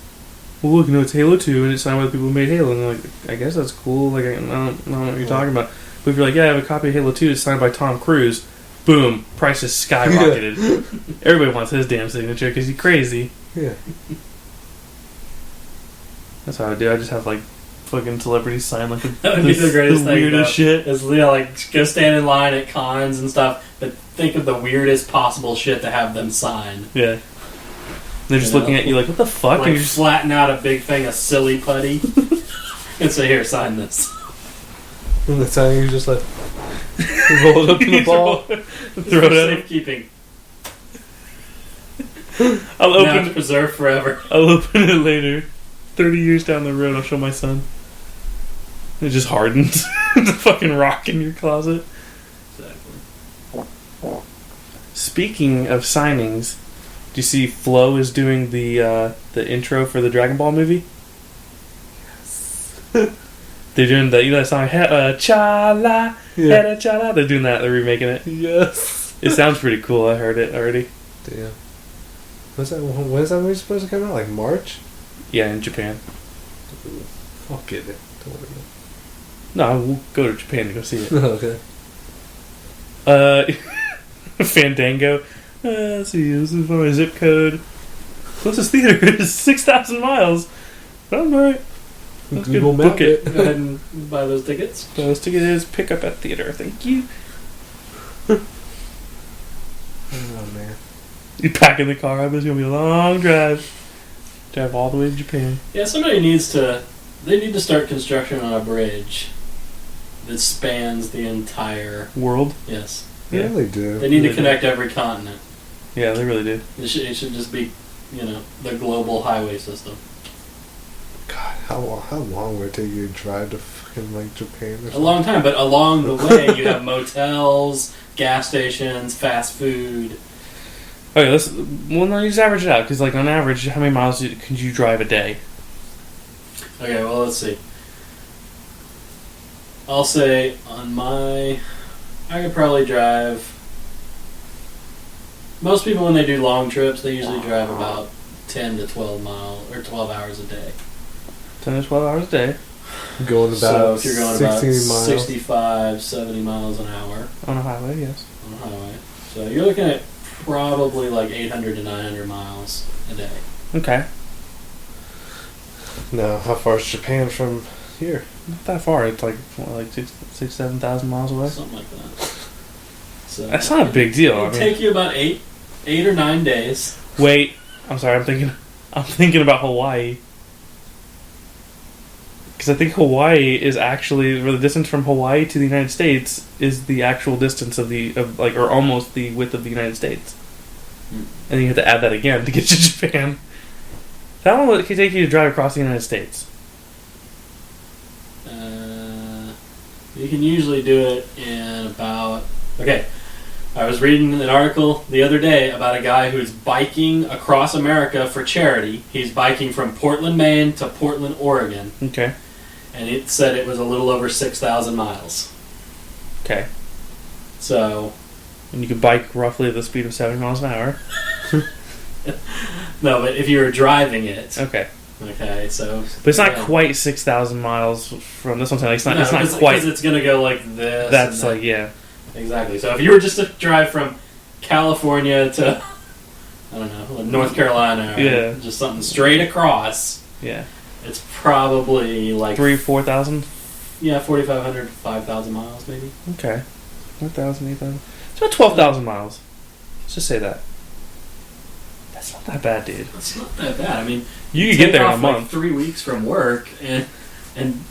Well, look, it's Halo 2 and it's signed by the people who made Halo, and they're like, I guess that's cool. Like, I don't know what you're talking about. But if you're like, yeah, I have a copy of Halo 2, it's signed by Tom Cruise. Boom, prices skyrocketed. Yeah. Everybody wants his damn signature because he's crazy. Yeah. That's how I do. I just have like fucking celebrities sign like That would be the greatest thing. Weirdest shit. Is like go stand in line at cons and stuff, but think of the weirdest possible shit to have them sign. Yeah. They're just looking at you like, what the fuck? Like and you're just flatten out a big thing of silly putty and say, "Here, sign this." And the time you just like roll it up to the ball, throw it at him. Safekeeping. I'll Now open it's preserved forever. I'll open it later. 30 years down the road, I'll show my son. It just hardens. It's a fucking rock in your closet. Exactly. Speaking of signings, do you see Flo is doing the intro for the Dragon Ball movie? Yes. They're doing that song, Chala, yeah. Chala. They're doing that. They're remaking it. Yes. It sounds pretty cool. I heard it already. Damn. When is that movie supposed to come out? Like March? Yeah, in Japan. I'll get it. Don't worry. No, I will go to Japan to go see it. Okay. Fandango. Let's see, this is my zip code. Closest theater is 6,000 miles. But I'm alright. Let's Google book Map it. Go ahead and buy those tickets. Those tickets pick up at theater. Thank you. Oh man. You pack in the car. I bet it's gonna be a long drive. Drive all the way to Japan. Yeah, somebody needs to. They need to start construction on a bridge that spans the entire World. Yes. Yeah, they do. They need They to do. connect every continent. Yeah, they really do. It should just be, the global highway system. God, how long would it take you to drive to fucking like Japan or something? A long time, but along the way you have motels, gas stations, fast food. Okay, no, you just average it out because, like, on average, how many miles could you drive a day? Okay, well, let's see. I'll say I could probably drive. Most people, when they do long trips, they usually drive about 10 to 12 miles or 12 hours a day. 10 to 12 hours a day. Going about So if you're going about 60 miles. 65, 70 miles an hour On a highway, yes. on a highway. So you're looking at probably like 800 to 900 miles a day. Okay. No, how far is Japan from here. Not that far. It's like, what, like 7,000 miles away? Something like that. So That's not a big deal. It'll take you about 8 or 9 days. Wait, I'm sorry. I'm thinking about Hawaii. Because I think Hawaii is actually, or the distance from Hawaii to the United States is the actual distance or almost the width of the United States. And then you have to add that again to get to Japan. How long will it take you to drive across the United States? You can usually do it in about... Okay, I was reading an article the other day about a guy who's biking across America for charity. He's biking from Portland, Maine to Portland, Oregon. Okay. And it said it was a little over 6,000 miles. Okay. So... And you could bike roughly at the speed of 70 miles an hour. No, but if you were driving it... Okay. Okay, so... But it's not quite 6,000 miles from this one. It's not quite... Because it's going to go like this. That's like, yeah. Exactly. So if you were just to drive from California to, I don't know, North Carolina, or just something straight across, it's probably like 4,000? Yeah, 4,500, 5,000 miles maybe. Okay. 4,000, 8,000. It's about 12,000 miles. Let's just say that. That's not that bad, dude. That's not that bad. I mean, you could get there in a month. Like 3 weeks from work, and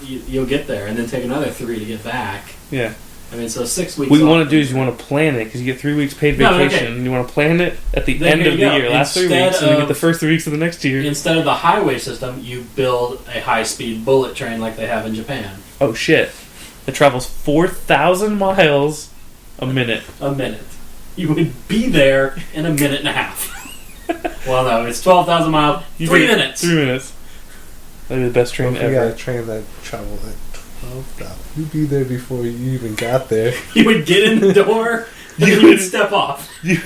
you'll get there, and then take another 3 to get back. Yeah. I mean, so 6 weeks. What you want to do is you want to plan it, because you get 3 weeks paid vacation, and you want to plan it at the end of the year, last 3 weeks, and then get the first 3 weeks of the next year. Instead of the highway system, you build a high-speed bullet train like they have in Japan. Oh, shit. It travels 4,000 miles a minute. A minute. You would be there in a minute and a half. Well, no, it's 12,000 miles, 3 minutes. 3 minutes. That'd be the best train ever. You got a train that traveled at 12,000. You'd be there before you even got there. You would get in the door, and you would step off. You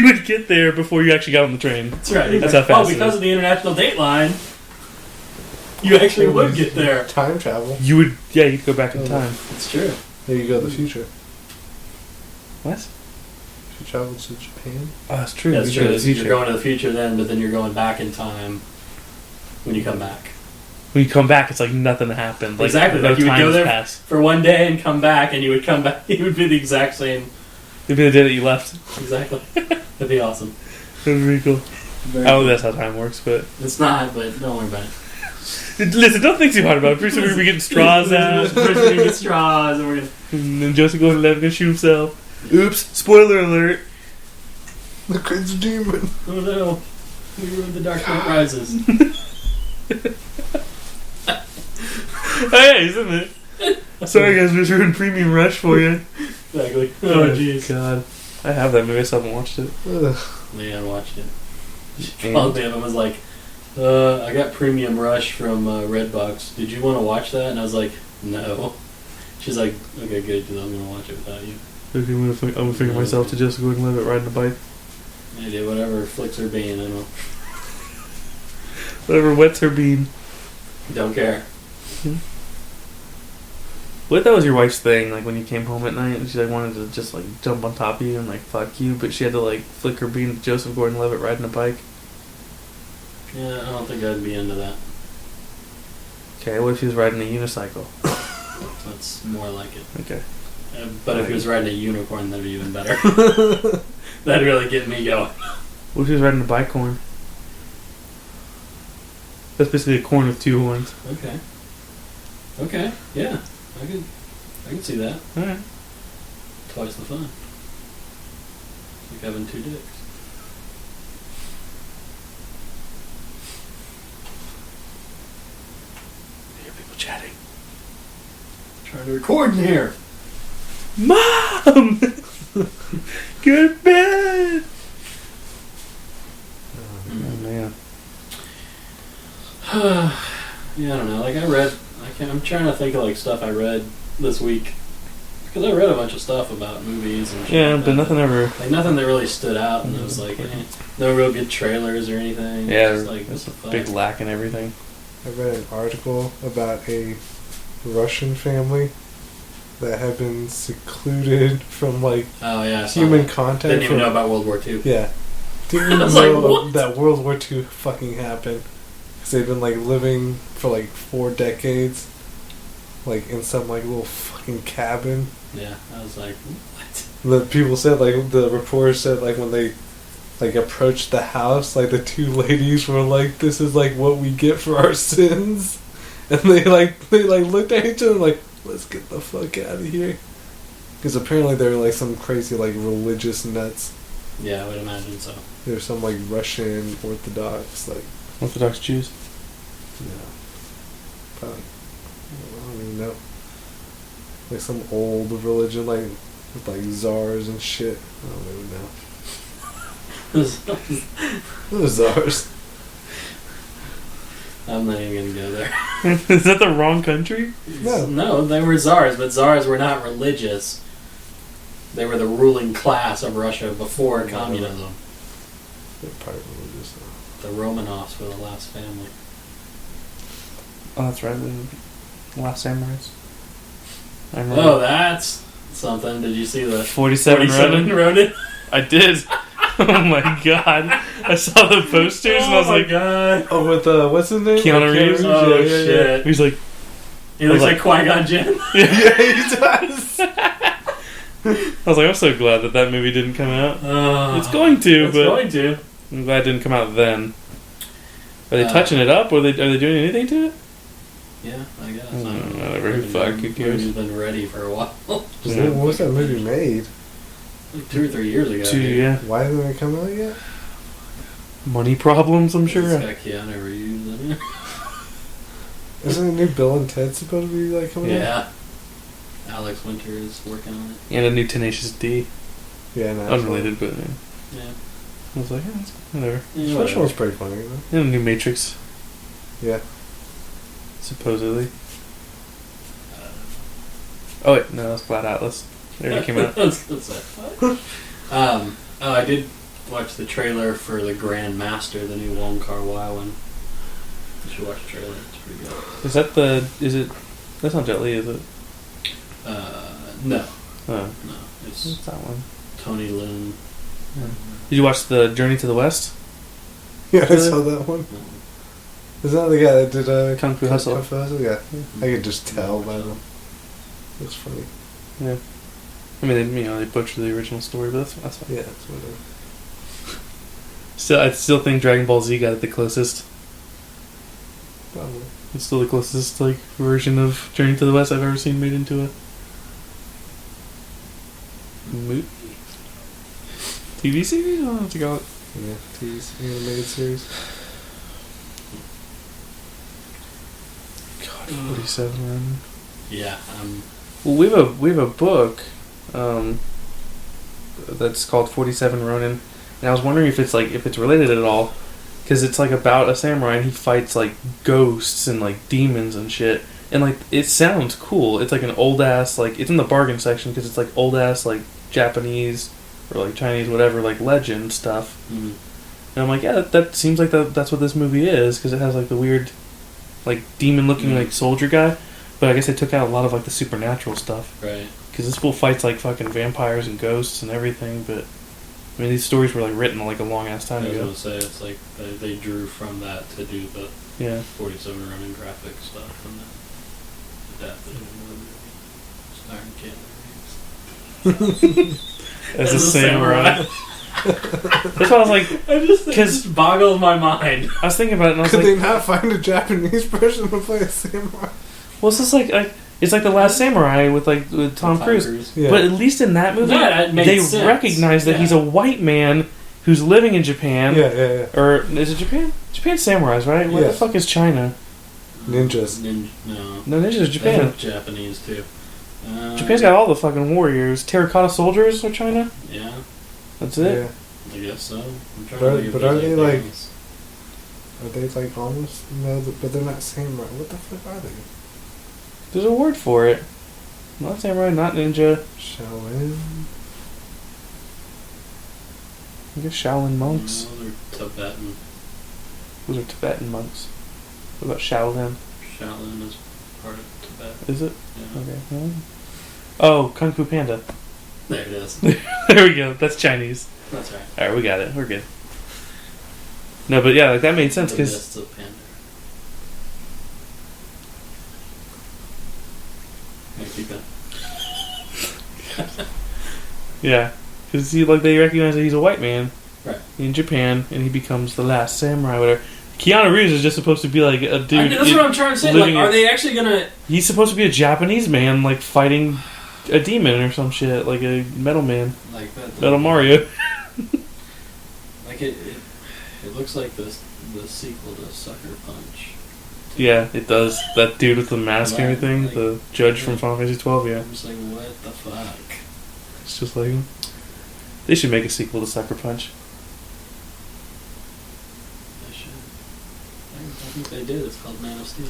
would get there before you actually got on the train. That's right. That's how fast because of the international date line, you actually would get there. Time travel. You'd go back in time. It's true. There you go, the future. What? You traveled to Japan? Oh, that's true. That's true. You're going to the future then, but then you're going back in time when you come back. When you come back, it's like nothing happened. Like, exactly. No like you would go there passed. for one day and come back, and you would come back. It would be the exact same. It'd be the day that you left. Exactly. That'd be awesome. That'd be really cool. I don't know if that's how time works, but... It's not, but don't worry about it. Listen, don't think too hard about it. Pretty soon we're going to be getting straws out. We're going to get straws, and we're going to... And then Joseph going to 11 going to shoot himself. Oops. Spoiler alert. The crazy demon. Oh no. We ruined The Dark Knight Rises. Hey, isn't it? Sorry guys, we just ruined Premium Rush for you. Exactly. Oh jeez. God. I have that movie, I still haven't watched it. Leanne watched it. She called me up and was like, I got Premium Rush from Redbox. Did you want to watch that? And I was like, no. She's like, okay, good, because I'm going to watch it without you. Okay, I'm gonna figure myself to just go and live it riding a bike. I did whatever flicks her bean, I don't know. Whatever wets her bean. Don't care. What if that was your wife's thing, like when you came home at night and she like wanted to just like jump on top of you and like fuck you, but she had to like flick her bean to Joseph Gordon-Levitt riding a bike? Yeah, I don't think I'd be into that. Okay, what if he was riding a unicycle? That's more like it. Okay. But if he was riding a unicorn, that'd be even better. That'd really get me going. What if he was riding a bicorn? That's basically a corn with 2 horns. Okay. Yeah. I can see that. Alright. Twice the fun. Like having 2 dicks. I hear people chatting. Trying to record in here. Mom! Go to bed! Oh man. Yeah, I don't know. Like I'm trying to think of like stuff I read this week. Because I read a bunch of stuff about movies and shit. Yeah, like but that. nothing ever... Like nothing that really stood out, and it was like, no real good trailers or anything. Yeah, just like, there's what the a big fuck? lack in everything. I read an article about a Russian family that had been secluded from like Oh yeah, I saw human that. contact. Didn't even know about World War II. Yeah, didn't I even was like, know what? that World War II fucking happened. Because they've been like living for like 4 decades like in some like little fucking cabin. Yeah, I was like, what? The people said, like, the reporters said, like, when they, like, approached the house, like, the two ladies were like, this is, like, what we get for our sins. And they looked at each other like, let's get the fuck out of here. Because apparently they're, like, some crazy, like, religious nuts. Yeah, I would imagine so. They're some, like, Russian Orthodox, like... Orthodox Jews? Yeah. Probably. I don't even know. Like, some old religion, like... with like czars and shit. I don't even know. Those czars. I'm not even gonna go there. Is that the wrong country? No, they were czars, but czars were not religious. They were the ruling class of Russia before communism. They're probably religious. The Romanovs were the last family. Oh, that's right. The Last Samurais. Oh, that's something. Did you see the 47 Ronin? I did. Oh my god. I saw the posters and I was like, God. Oh, with what's his name? Keanu Reeves? Oh, yeah, shit. He's like... He looks like Qui-Gon Jinn. Yeah, he does. I was like, I'm so glad that movie didn't come out. It's going It's going to. I'm glad it didn't come out then. Are they touching it up? Or are they doing anything to it? Yeah, I guess. Whatever. Who cares? We've been ready for a while. When was that movie made? Like 2 or 3 years ago. Yeah. Why hasn't it come out yet? Money problems, I'm sure. It's got Keanu Reeves in it. Isn't a new Bill and Ted supposed to be like coming out? Yeah. Alex Winter is working on it. And a new Tenacious D. Yeah, no. Unrelated, but Yeah. I was like, yeah, whatever. Yeah, First one's pretty funny, though. And a new Matrix, Yeah. supposedly. Oh wait, no, that's Flat Atlas. It already came out. I did watch the trailer for the Grand Master, the new Wong Kar-wai one. You should watch the trailer. It's pretty good. That's not Jet Li, is it? No. Oh. No. It's What's that one? Tony Lin. Yeah. Did you watch the Journey to the West? Yeah, I saw that one. Is that the guy that did Kung Fu Hustle? Kung Fu Hustle? Yeah. I could just tell by them. It's funny. Yeah. I mean, they butchered the original story, but that's fine. Yeah, it's whatever. I still think Dragon Ball Z got it the closest. Probably. It's still the closest version of Journey to the West I've ever seen made into a movie. TV series? I don't know what to call it. Yeah, TV animated series. God, 47 man. Yeah. Well, we have a book that's called 47 Ronin, and I was wondering if it's related at all, because it's like about a samurai and he fights like ghosts and like demons and shit, and like it sounds cool. It's like an old ass, like it's in the bargain section because it's like old ass like Japanese or like Chinese whatever like legend stuff. Mm. And I'm like, yeah, that seems like that's what this movie is, because it has like the weird like demon looking like soldier guy. But I guess they took out a lot of like the supernatural stuff. Right. Because this fool fights like fucking vampires and ghosts and everything. But I mean, these stories were like written like a long ass time ago. I was gonna say it's like they drew from that to do the 47 Ronin graphic stuff and then adapted it into the movie. Starring Keanu Reeves. As a samurai. That's why I was like, because boggles my mind. I was thinking about it and I was Could like, they not find a Japanese person to play a samurai? well, it's just like it's like The Last Samurai with Tom Cruise. Yeah. But at least in that movie, that made they sense. recognize that he's a white man who's living in Japan. Yeah. Or is it Japan? Japan's samurais, right? Where the fuck is China? Ninjas. No, ninjas are Japan. Japanese too. Japan's got all the fucking warriors. Terracotta soldiers are China. Yeah. That's it. Yeah. I guess so. I'm trying But- to think if but there's are they, anything like- else. Are they like almost? No, but they're not samurai. What the fuck are they? There's a word for it. Not samurai, not ninja. Shaolin? I guess Shaolin monks. No, they're Tibetan. Those are Tibetan monks. What about Shaolin? Shaolin is part of Tibet. Is it? Yeah. Okay. Oh, Kung Fu Panda. There it is. There we go. That's Chinese. That's right. Alright, we got it. We're good. No, but yeah, like that made sense The because Mists of Panda. Yeah, because they recognize that he's a white man Right. in Japan, and he becomes the last samurai. Whatever. Keanu Reeves is just supposed to be like a dude. That's what I'm trying to say. Like, are they actually gonna? He's supposed to be a Japanese man, like fighting a demon or some shit, like a Metal Man, Like that. Metal Mario. Like it looks like the sequel to Sucker Punch. Yeah, it does. That dude with the mask and everything, Like, the judge from Final Fantasy 12. Yeah, I'm just like, what the fuck? it's just like him. They should make a sequel to Sucker Punch. They should. I think they did. It's called Man of Steel.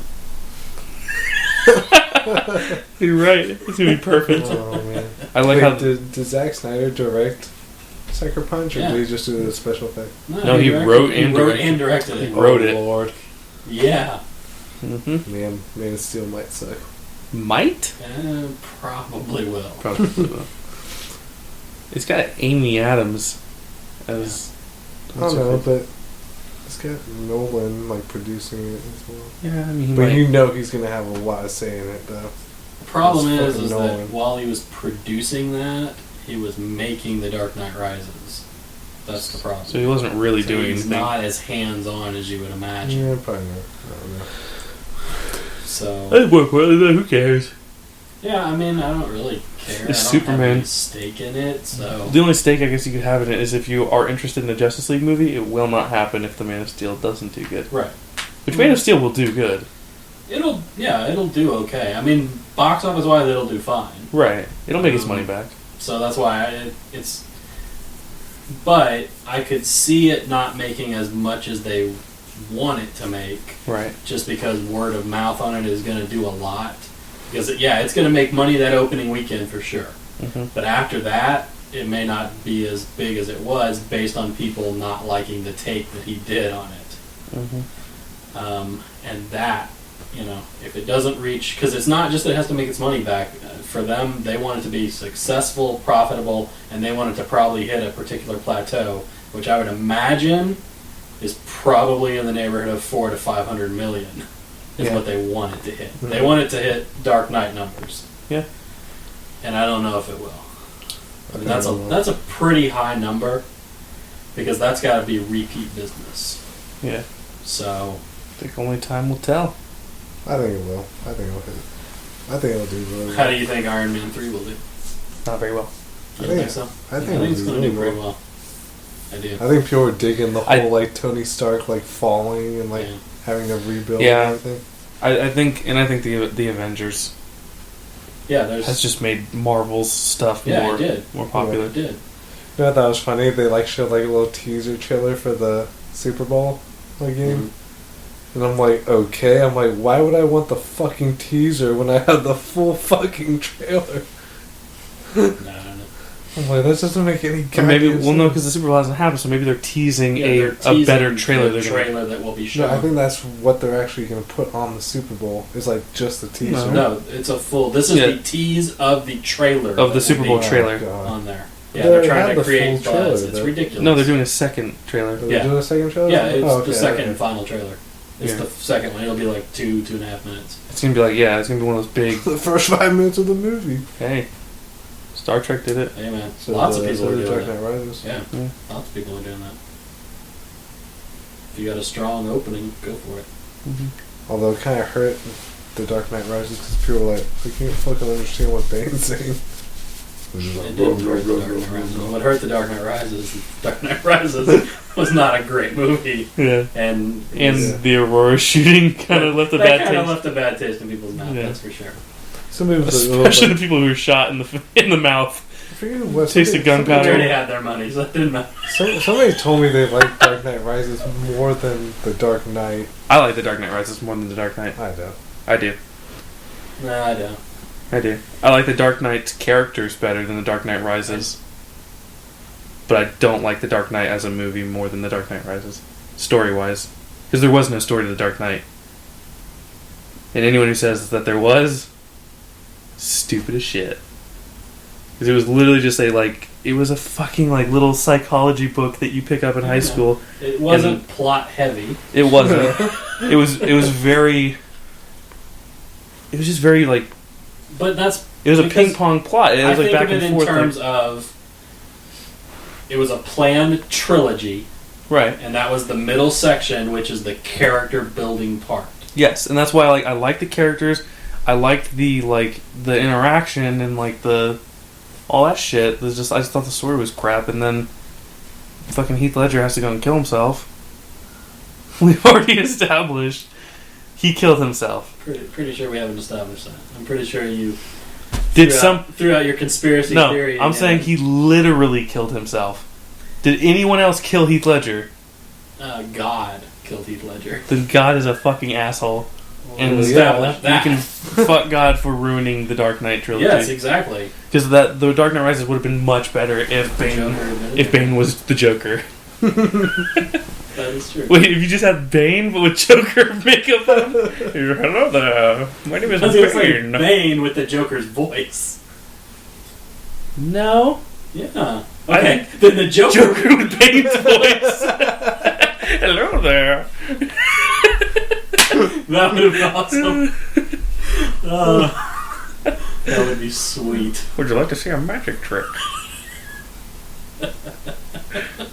You're right. It's gonna be perfect. Oh man! I like Wait, how did Zack Snyder direct Sucker Punch, or Yeah. did he just do the special effect? No, he wrote and directed it. He wrote it. Lord, Yeah. Man of Steel might suck. might Probably will. probably will. It's got Amy Adams as. I don't know, but it's got Nolan like producing it as well. Yeah, I mean, he But might. you know he's gonna have a lot of say in it, though. The problem It's is fucking that Nolan. while he was producing that, he was making The Dark Knight Rises. That's the problem. So he wasn't really So doing he's anything. not as hands-on as you would imagine. Yeah, probably not. I don't know. So Hey, work well. Who cares? yeah, I mean, I don't really care. It's I don't Superman. have any stake in it, so The only stake I guess you could have in it is if you are interested in the Justice League movie, it will not happen if the Man of Steel doesn't do good. right. Which Man of Steel will do good. It'll do okay. I mean, box office wise, it'll do fine. Right. It'll make its money back. So that's why it's. But I could see it not making as much as they want it to make, Right. just because word of mouth on it is going to do a lot. Because it's going to make money that opening weekend for sure. Mm-hmm. But after that, it may not be as big as it was based on people not liking the take that he did on it. Mm-hmm. And that, if it doesn't reach, because it's not just that it has to make its money back. For them, they want it to be successful, profitable, and they want it to probably hit a particular plateau, which I would imagine is probably in the neighborhood of 400 to 500 million. Is Yeah. what they want it to hit. Mm-hmm. They want it to hit Dark Knight numbers. Yeah. And I don't know if it will. I mean, I don't know. that's a pretty high number, because that's got to be repeat business. Yeah. So I think only time will tell. I think it will. I think it'll hit. I think it'll do really well. how do you think Iron Man 3 will do? Not very well. You I don't think- think so? I think I think it's it'll going to do do really pretty well. I do. I think people are digging the I- whole like Tony Stark like falling and like Yeah. having to rebuild Yeah. and everything. I think the Avengers Yeah, there's. has just made Marvel's stuff Yeah, more it did. more popular. It did. You know what I thought was funny? They like showed like a little teaser trailer for the Super Bowl like game. Mhm. And I'm like, okay. I'm like, why would I want the fucking teaser when I have the full fucking trailer? No. I'm like, that doesn't make any Or goddamn maybe sense. no, because the Super Bowl hasn't happened, so maybe they're teasing Yeah, a they're teasing better trailer. The They're gonna- trailer that will be shown. No, I think that's what they're actually going to put on the Super Bowl. Is like just the teaser. No, it's a full. This is Yeah. the tease of the trailer Of the that Super will Bowl be trailer. God. on there. They Yeah, they're already trying had to the create full buzz. trailer, It's though. ridiculous. No, they're doing a second trailer. Are they Yeah. doing a second trailer? Yeah, it's Oh, okay, the second okay. and final trailer. It's Yeah. the second one. It'll be like 2.5 minutes. It's gonna be like it's gonna be one of those big. The first 5 minutes of the movie. Hey, Star Trek did it. Hey man, So lots of the- people so are the doing Dark that. Knight Rises. Yeah, Yeah. lots of people are doing that. If you got a strong opening, go for it. Although it kind of hurt the Dark Knight Rises because people were like, I can't fucking understand what Bane's saying. It didn't hurt the Dark Knight Rises. What hurt the Dark Knight Rises? Dark Knight Rises was not a great movie, Yeah. and Yeah. The Aurora shooting kind of left a that bad kind of taste. left a bad taste in people's mouth. Yeah. That's for sure. Somebody was Especially the people who were shot in the mouth. I forget what Taste of gunpowder. They already had their money, so it didn't matter. Somebody told me they liked Dark Knight Rises more than the Dark Knight. I like the Dark Knight Rises more than the Dark Knight. I don't. I do. No, I don't. I do. I like the Dark Knight's characters better than the Dark Knight Rises. But I don't like the Dark Knight as a movie more than the Dark Knight Rises. Story-wise. Because there was no story to the Dark Knight. And anyone who says that there was, stupid as shit. Because it was literally just it was a fucking little psychology book that you pick up in high Yeah. school. It wasn't plot heavy. It wasn't. It was very... It was just very But that's It was a because ping pong plot. It I was think back of it and in forth. terms of it was a planned trilogy, Right. and that was the middle section, which is the character building part. Yes, and that's why I like the characters. I liked the interaction and all that shit. I just thought the story was crap, and then fucking Heath Ledger has to go and kill himself. We've already established he killed himself. Pretty sure we haven't established that. I'm pretty sure you threw out your conspiracy theory. No, I'm saying he literally killed himself. Did anyone else kill Heath Ledger? God killed Heath Ledger. Then God is a fucking asshole. And established that. you can fuck God for ruining the Dark Knight trilogy. Yes, exactly. Because the Dark Knight Rises would have been much better if Bane was the Joker. That is true. Wait, if you just had Bane but with Joker makeup on? Hello there. My name is Bane. Bane with the Joker's voice. No. Yeah. Okay. Then the Joker with Bane's voice. Hello there. That would be awesome. That would be sweet. Would you like to see a magic trick?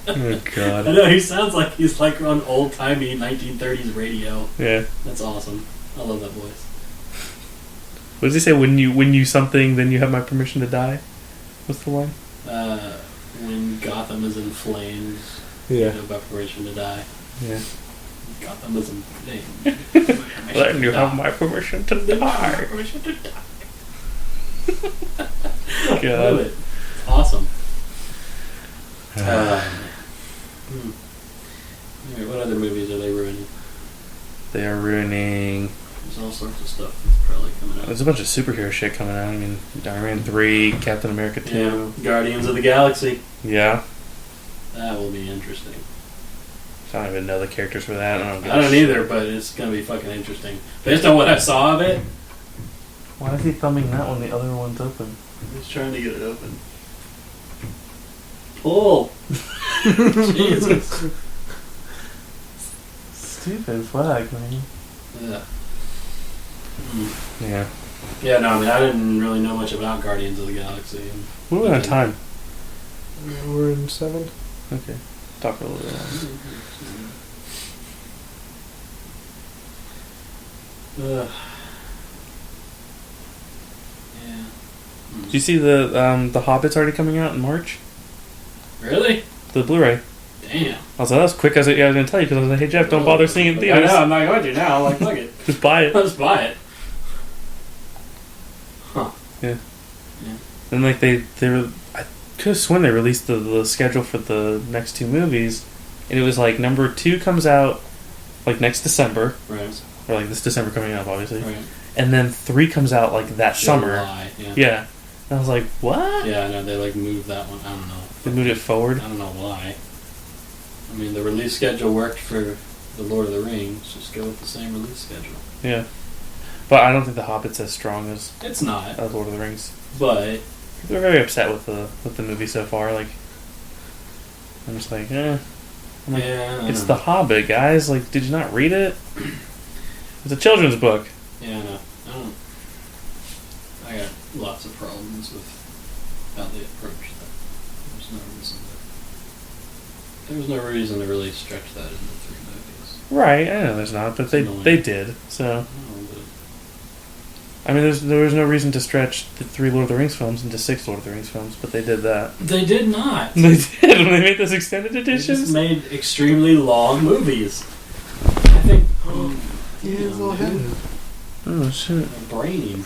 Oh God! I know he sounds like he's like on old timey 1930s radio. Yeah, that's awesome. I love that voice. What does he say? When you something, then you have my permission to die. What's the line? When Gotham is in flames, you have my permission to die. Yeah. Gotham is in flames. Then you have my permission to die. Permission to die. God. I love it. Awesome. What other movies are they ruining? They are ruining. There's all sorts of stuff that's probably coming out. There's a bunch of superhero shit coming out. I mean, Iron Man 3, Captain America 2. Yeah. Guardians of the Galaxy. Yeah. That will be interesting. I don't even know the characters for that. I don't either, but it's going to be fucking interesting. Based on what I saw of it. Why is he thumbing that one? The other one's open. He's trying to get it open. Pull! Jesus. Stupid flag, man. Yeah. Yeah. Yeah, no, I mean, I didn't really know much about Guardians of the Galaxy. We're on time. We're in 7. Okay. Talk a little bit Yeah. Did you see the Hobbit's already coming out in March? Really? The Blu-ray. Damn. I was like, that was quick as I was going to tell you because I was like, hey Jeff, don't bother seeing it in I theaters. know, I'm not going to now. Like, fuck it. Just buy it. I'll just buy it. Huh. Yeah. And like they were, I could have sworn they released the schedule for the next 2 movies, and it was like number 2 comes out like next December. Right. Or like this December coming up, obviously. Right. And then 3 comes out like that summer. July, yeah. And I was like, what? Yeah, I know. They like moved that one. I don't know. They moved it forward? I don't know why. I mean, the release schedule worked for The Lord of the Rings. Just go with the same release schedule. Yeah. But I don't think The Hobbit's as strong as it's not Lord of the Rings. But they're very upset with the movie so far. Like, I'm just like, eh. I'm like, yeah, it's The Hobbit, guys. Like, did you not read it? It's a children's book. Yeah, no. I got lots of problems with how they approach that. There was no reason to really stretch that into 3 movies. Right, I know there's not, but they did. So, I mean, there was no reason to stretch the 3 Lord of the Rings films into 6 Lord of the Rings films, but they did that. They did not. They did when they made those extended editions. They just made extremely long movies. I think. Oh shit! My brain.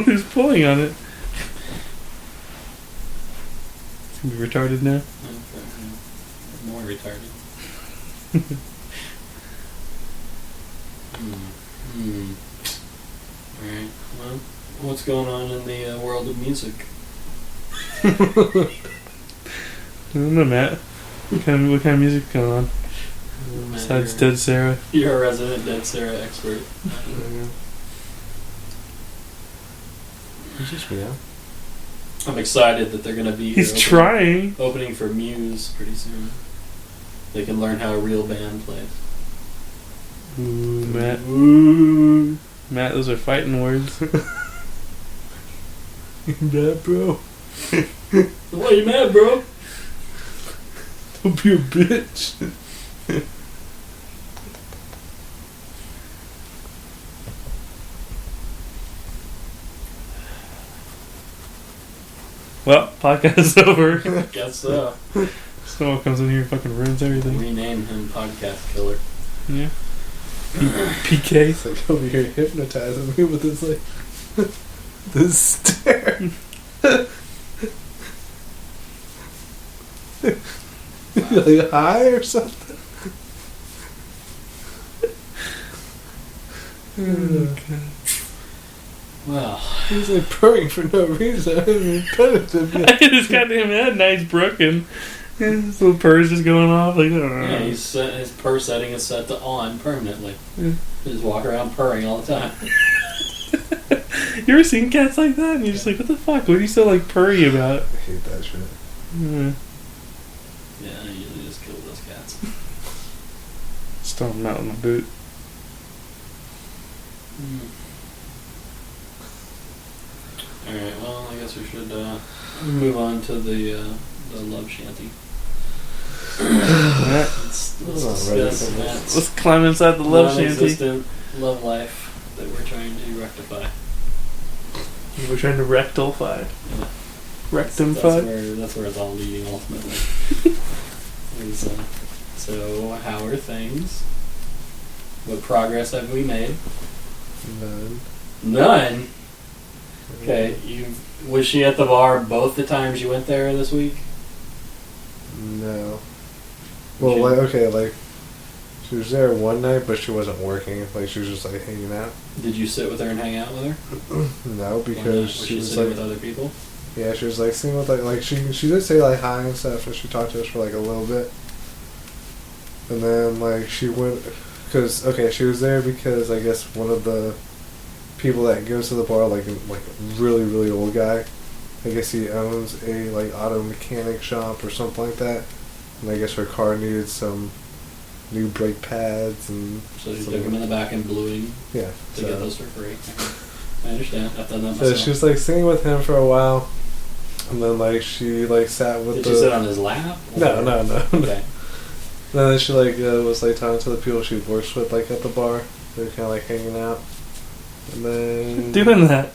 He's pulling on it. It's gonna be retarded now. More retarded. Alright, well, what's going on in the world of music? I don't know, Matt. What kind of music is going on? Besides Dead Sarah. You're a resident Dead Sarah expert. It's just me now. I'm excited that they're going to be opening for Muse pretty soon. They can learn how a real band plays. Ooh, Matt. Matt, those are fighting words. That bro. Why are you mad, bro? Don't be a bitch. Well, podcast is over. Guess so. Someone comes in here and fucking ruins everything. Rename him Podcast Killer. Yeah. PK. It's like over here hypnotizing me with this like this stare. Like high or something. Well, He's like purring for no reason. I haven't even petted him yet. His goddamn head, now he's broken. His little purr's just going off. Like, yeah, his purr setting is set to on permanently. Yeah. He just walk around purring all the time. You ever seen cats like that? And you're just like, what the fuck? What are you so like purry about? I hate that shit. Mm. Yeah, I usually just kill those cats. Stomp him out with my boot. Alright, well, I guess we should move on to the love shanty. Let's discuss Matt's Let's climb inside the love shanty. non-existent love life that we're trying to rectify. We're trying to rectify. Yeah. Rectify. That's where it's all leading ultimately. So, how are things? What progress have we made? None. None? Okay, was she at the bar both the times you went there this week? No. Well, like, okay, like, she was there one night, but she wasn't working. Like, she was just, like, hanging out. Did you sit with her and hang out with her? No, Why because not? Was she was, sitting like, with other people? yeah, she was, like, sitting with, like, she did say, like, hi and stuff, and she talked to us for, like, a little bit. And then, like, she went, because, okay, she was there because, I guess, one of the people that goes to the bar, like a really, really old guy, I guess he owns a, like, auto mechanic shop or something like that. And I guess her car needed some new brake pads and... So you took him in the back and blew him Yeah. to get those for free. I understand. I've done that So myself. she was, like, sitting with him for a while. And then, like, she, like, sat with Did the... you sit on his lap? No. Okay. And then she, like, was, like, talking to the people she works with, like, at the bar. They were kind of, like, hanging out. And then... Doing that.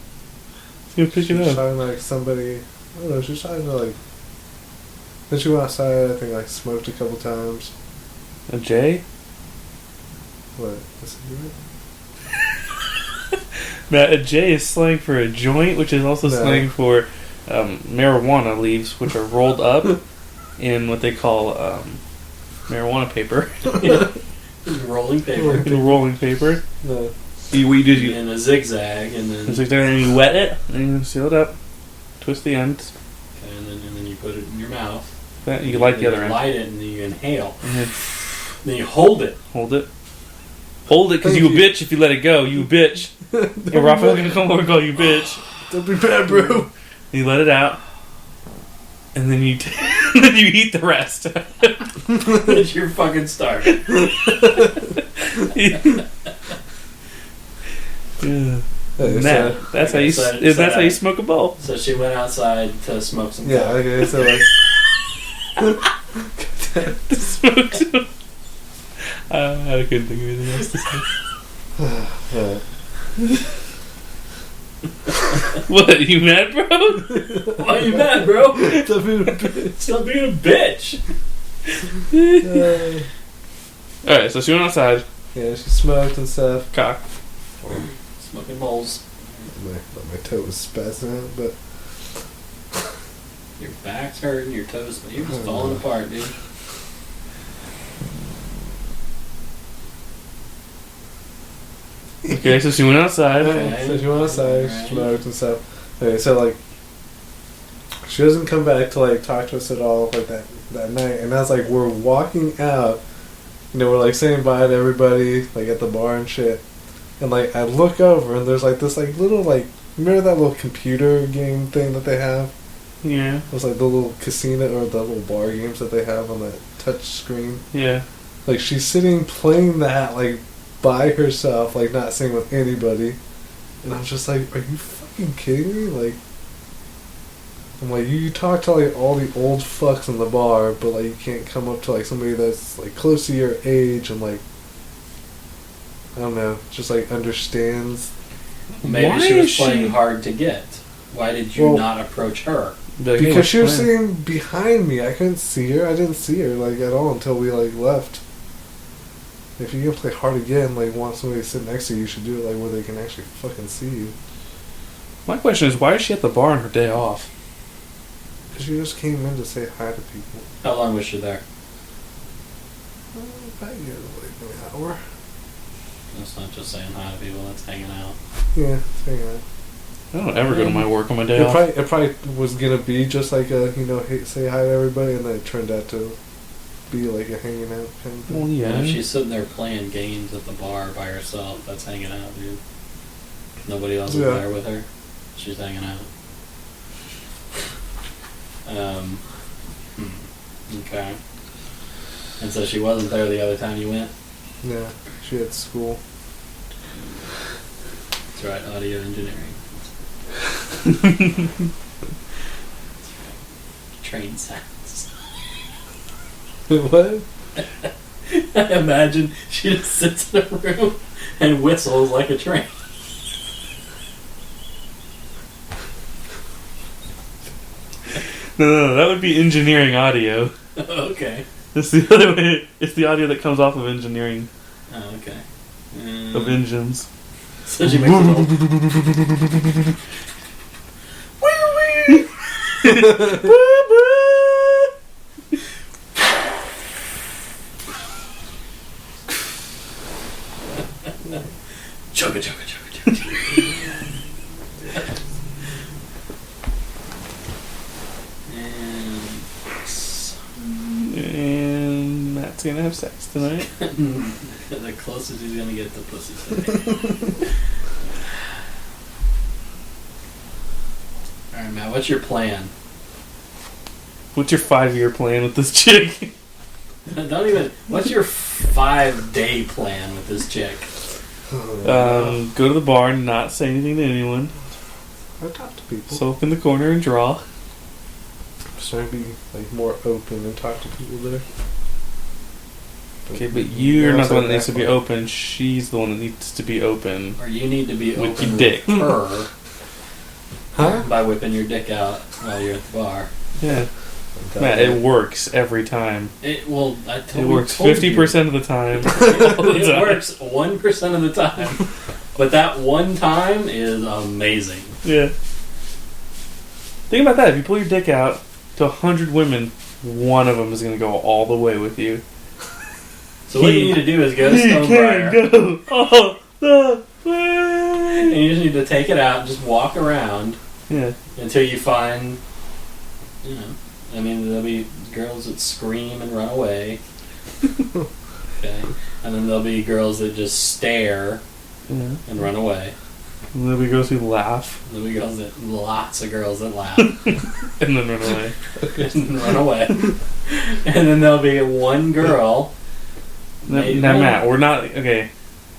See what pick She it was up. talking to, like, somebody... I don't know, she was talking to, like... Then she went outside, I think, like, smoked a couple times. A J? What? A cigarette? Now, a J is slang for a joint, which is also No. slang for marijuana leaves, which are rolled up in what they call marijuana paper. Rolling paper. In rolling paper. No. What you do is you In a zigzag, and then... and you wet it, and you seal it up, twist the ends, Okay, and then you put it in your mouth. then you light the Then other you end. light it, and then you inhale. And then Then you hold it. hold it. Hold it, because you a bitch if you let it go. You a bitch. And Raphael's gonna come over and call you bitch. Don't be bad, bro. And you let it out. And then you then you eat the rest. It's your fucking start. Yeah. Okay, Nah, so, that's how you that's how you smoke a bowl. So she went outside to smoke some yeah, pot. okay, so, like... Smoke some. I couldn't think of anything else to say. What, you mad, bro? Why are you mad, bro? Stop being a bitch. Stop being a bitch. Alright, so she went outside. Yeah, she smoked and stuff. Cock. Smoking bowls. My toe was spazzing out, but... Your back's hurting, your toes, you're just Oh, falling no. apart, dude. Okay, so she went outside. Okay. So she went outside, Alright. smoked and stuff. Okay, so, like... She doesn't come back to, like, talk to us at all, like, that night. And as, like, we're walking out, you know, we're, like, saying bye to everybody, like, at the bar and shit. And, like, I look over, and there's, like, this, like, little, like... Remember that little computer game thing that they have? Yeah, It's like the little casino or the little bar games that they have on that touch screen. yeah. Like, she's sitting playing that, like, by herself, like, not sitting with anybody. And I'm just like, are you fucking kidding me? Like, I'm like, you talk to like all the old fucks in the bar, but like you can't come up to like somebody that's like close to your age and like, I don't know, just like understands. Maybe Why she was is playing she- hard to get. Why did you not approach her? Like, hey, Because what's she was your plan? sitting behind me. I couldn't see her. I didn't see her like at all until we like left. If you're gonna play hard again, like want somebody to sit next to you, you should do it like where they can actually fucking see you. My question is, why is she at the bar on her day off? Because she just came in to say hi to people. How long was she there? About like an hour. That's not just saying hi to people, that's hanging out. Yeah, hang on. I don't ever go to my work on my day It off. probably was gonna be just like a say hi to everybody, and then it turned out to be like a hanging out kind of thing. Well, yeah. If she's sitting there playing games at the bar by herself, that's hanging out, dude. Nobody else is Yeah. there with her. She's hanging out. Okay. And so she wasn't there the other time you went? Yeah, she had school. That's right, audio engineering. Train sounds. What? I imagine she just sits in a room and whistles like a train. No, that would be engineering audio. Okay. It's the other way. It's the audio that comes off of engineering Oh, okay. of engines. So she makes a little... Chugga, chugga, chugga, chugga. And Matt's gonna have sex tonight. The closest he's gonna get to pussy today. Alright, Matt, what's your plan? What's your 5-year plan with this chick? Don't even... What's your 5-day plan with this chick? Go to the bar and not say anything to anyone. I talk to people. Sulk in the corner and draw. I'm starting to be like more open and talk to people there. Okay, but you're not the one that needs to act be like- open. She's the one that needs to be open. Or you need to be With open your dick. with her Huh? by whipping your dick out while you're at the bar. Yeah. Matt, it works every time. It will. I It told works told you. 50% of the time. All the It time. works 1% of the time, but that one time is amazing. Yeah. Think about that. If you pull your dick out to 100 women, one of them is going to go all the way with you. So what you need to do is go to He can't Stonebriar, go all the way. and you just need to take it out and just walk around Yeah. until you find, you know, I mean, there'll be girls that scream and run away. Okay. And then there'll be girls that just stare Yeah. and run away. And then we go see laugh There'll be lots of girls that laugh and then run away. and run away. And then there'll be one girl. Now, Matt, we're not okay.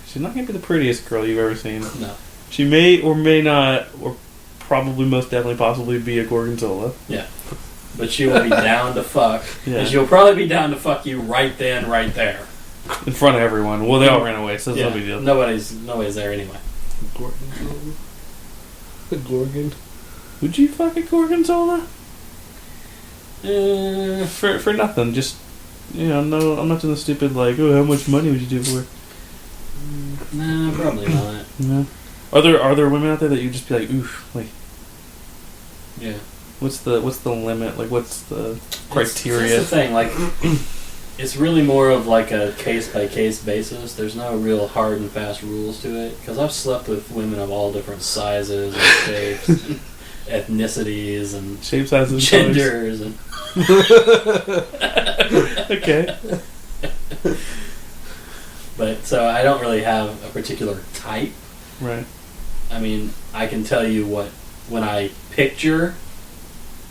She's not gonna be the prettiest girl you've ever seen. No. She may or may not, or probably most definitely possibly be a gorgonzola. Yeah. But she will be down to fuck. Yeah. And she'll probably be down to fuck you right then, right there. In front of everyone. Well, they all ran away, so it's no big deal. Nobody's there anyway. Gorgon. The Gorgon. Would you fuck a gorgonzola? Uh, For nothing, just no. I'm not doing the stupid like, oh, how much money would you do for it? nah, probably not. No. Are there women out there that you just be like, oof, like, Yeah. what's the limit? Like, what's the criteria? That's the thing. Like, it's really more of like a case by case basis. There's no real hard and fast rules to it. Because I've slept with women of all different sizes and shapes, and ethnicities, and Shape, size, and genders, and Okay. but so I don't really have a particular type. Right. I mean, I can tell you what I picture.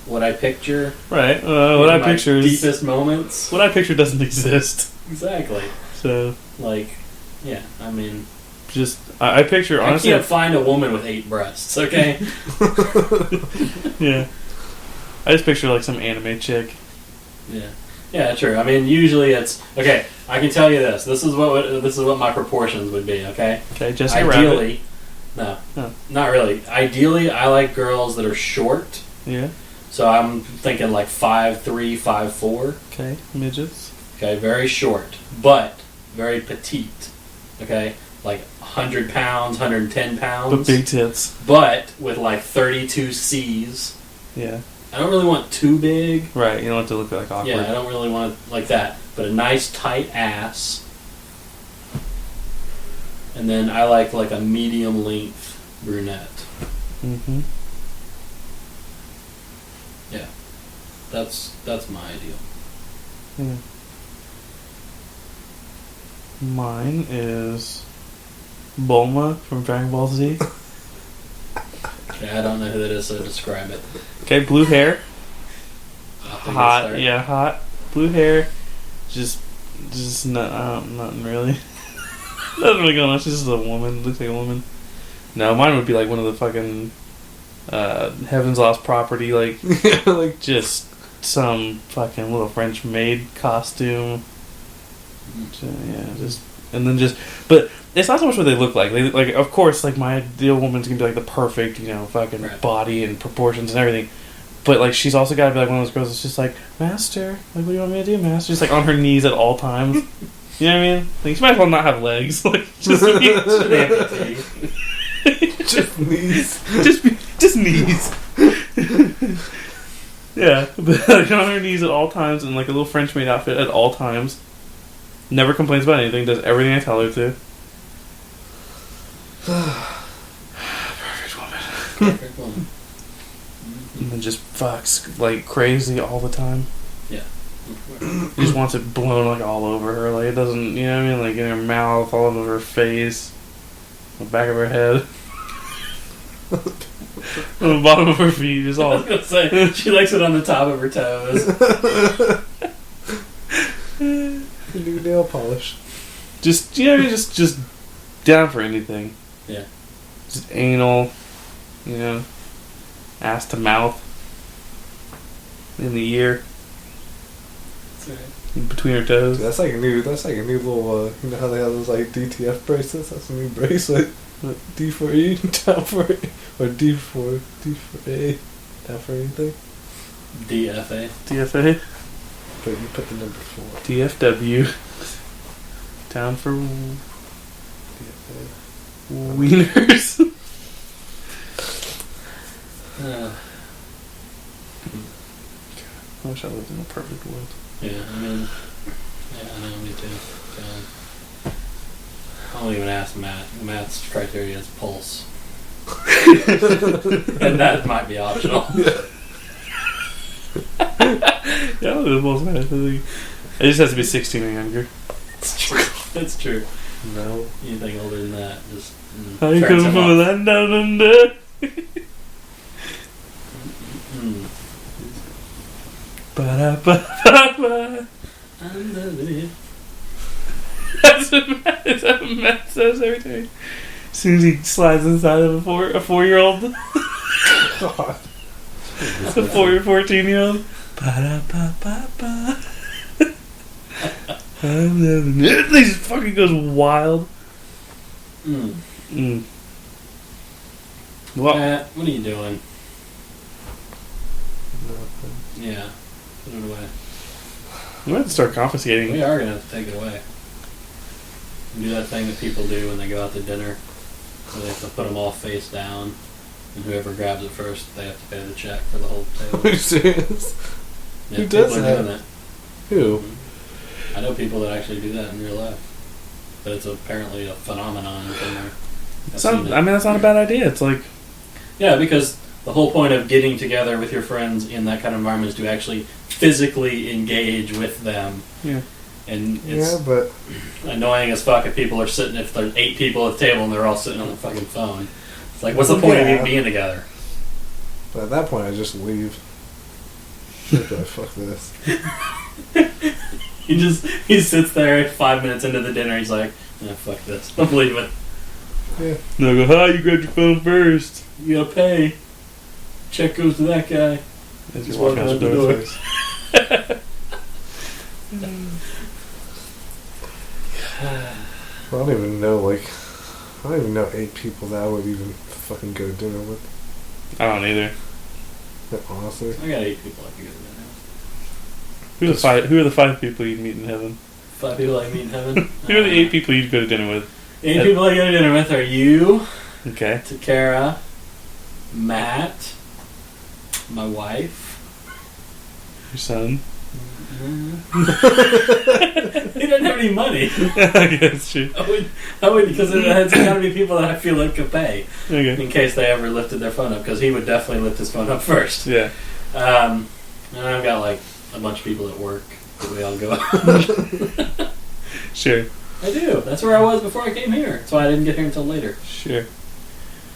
What I picture. Right. What I my picture is deepest moments. what I picture doesn't exist. Exactly. So Like, yeah. I mean, just I picture honestly. I can't find a woman with 8 breasts. Okay. Yeah. I just picture like some anime chick. Yeah. Yeah, true. I mean, usually it's okay. I can tell you this. This is what my proportions would be. Okay. Okay, Jessica Ideally, Rabbit. no, not really. Ideally, I like girls that are short. Yeah. So I'm thinking like 5'3", 5'4". Okay, midgets. Okay, very short, but very petite. Okay, like 100 pounds, 110 pounds. But big tits. But with like 32 C's. Yeah. I don't really want too big. Right, you don't want it to look like awkward. Yeah, I don't really want it like that. But a nice tight ass. And then I like a medium length brunette. Mm-hmm. Yeah. That's my ideal. Yeah. Mine is Bulma from Dragon Ball Z. Okay, I don't know who that is, so describe it. Okay, blue hair. Hot. Yeah, hot. Blue hair. Just nothing really. Nothing really going on. She's just a woman. Looks like a woman. No, mine would be like one of the fucking Heaven's Lost Property, like like just some fucking little French maid costume. But it's not so much what they look like. They like, of course, like my ideal woman's gonna be like the perfect, fucking right. body and proportions and everything. But like, she's also gotta be like one of those girls that's just like, Master, like, what do you want me to do, Master? Just like on her knees at all times. You know what I mean? Like, she might as well not have legs. Like, just just knees. Just knees. Yeah, but like on her knees at all times in like a little French maid outfit at all times. Never complains about anything. Does everything I tell her to. Perfect woman. Perfect woman. And then just fucks like crazy all the time. Yeah. He just wants it blown like all over her. Like it doesn't, you know what I mean? Like in her mouth, all over her face, the back of her head, on the bottom of her feet, just all. I was gonna say she likes it on the top of her toes. New nail polish. Just just down for anything. Yeah. Just anal, ass to mouth, in the ear, in between her toes. Dude, that's like a new little. You know how they have those like DTF bracelets? That's a new bracelet. D for E, down for A, or D for A, down for anything. DFA. DFA. But you put the number 4. DFW. Down for DFA. wieners. I wish I lived in a perfect world. Yeah, I mean, I know, me too. I won't even ask Matt. Matt's criteria is pulse. And that might be optional. Yeah, I'll do the pulse, man. It just has to be 16 or younger. It's true. It's true. No. Anything older than that, just... How you coming from the land down under? Ba-da-ba-ba-ba. That's what Matt says every time. As soon as he slides inside of a 4-year-old. God. A 14-year-old. Ba-da-ba-ba-ba. He just fucking goes wild. Well, Matt, what are you doing? Yeah. Put it away. we have to start confiscating. We are going to have to take it away. Do that thing that people do when they go out to dinner, where they have to put them all face down, and whoever grabs it first, they have to pay the check for the whole table. Are you serious? Yeah, Who does people are that? doing that? Who? I know people that actually do that in real life, but it's apparently a phenomenon somewhere. That's not a bad idea. It's like, yeah, because the whole point of getting together with your friends in that kind of environment is to actually physically engage with them. yeah. And it's but annoying as fuck if people are sitting, if there's 8 people at the table and they're all sitting on the fucking phone. It's like, what's the point of you being together? at that point, I just leave. Like, fuck this. He sits there 5 minutes into the dinner. He's like, yeah, fuck this. I'm leaving. Yeah. No, go, you grabbed your phone first. You gotta pay. Check goes to that guy. As you're walking out the door. I don't even know, I don't even know 8 people that I would even fucking go to dinner with. I don't either. Honestly. I got 8 people I could go to dinner with. Who are the 5 people you'd meet in heaven? 5 people I meet in heaven. Who are the 8 people you'd go to dinner with? 8 people I go to dinner with are you, Okay. Takara, Matt, my wife. Your son. He doesn't have any money. Okay, that's true. I would, because it's got to be people that I feel like could pay Okay. in case they ever lifted their phone up, because he would definitely lift his phone up first. Yeah. And I've got like a bunch of people at work that we all go out. Sure. I do. That's where I was before I came here. That's why I didn't get here until later. Sure.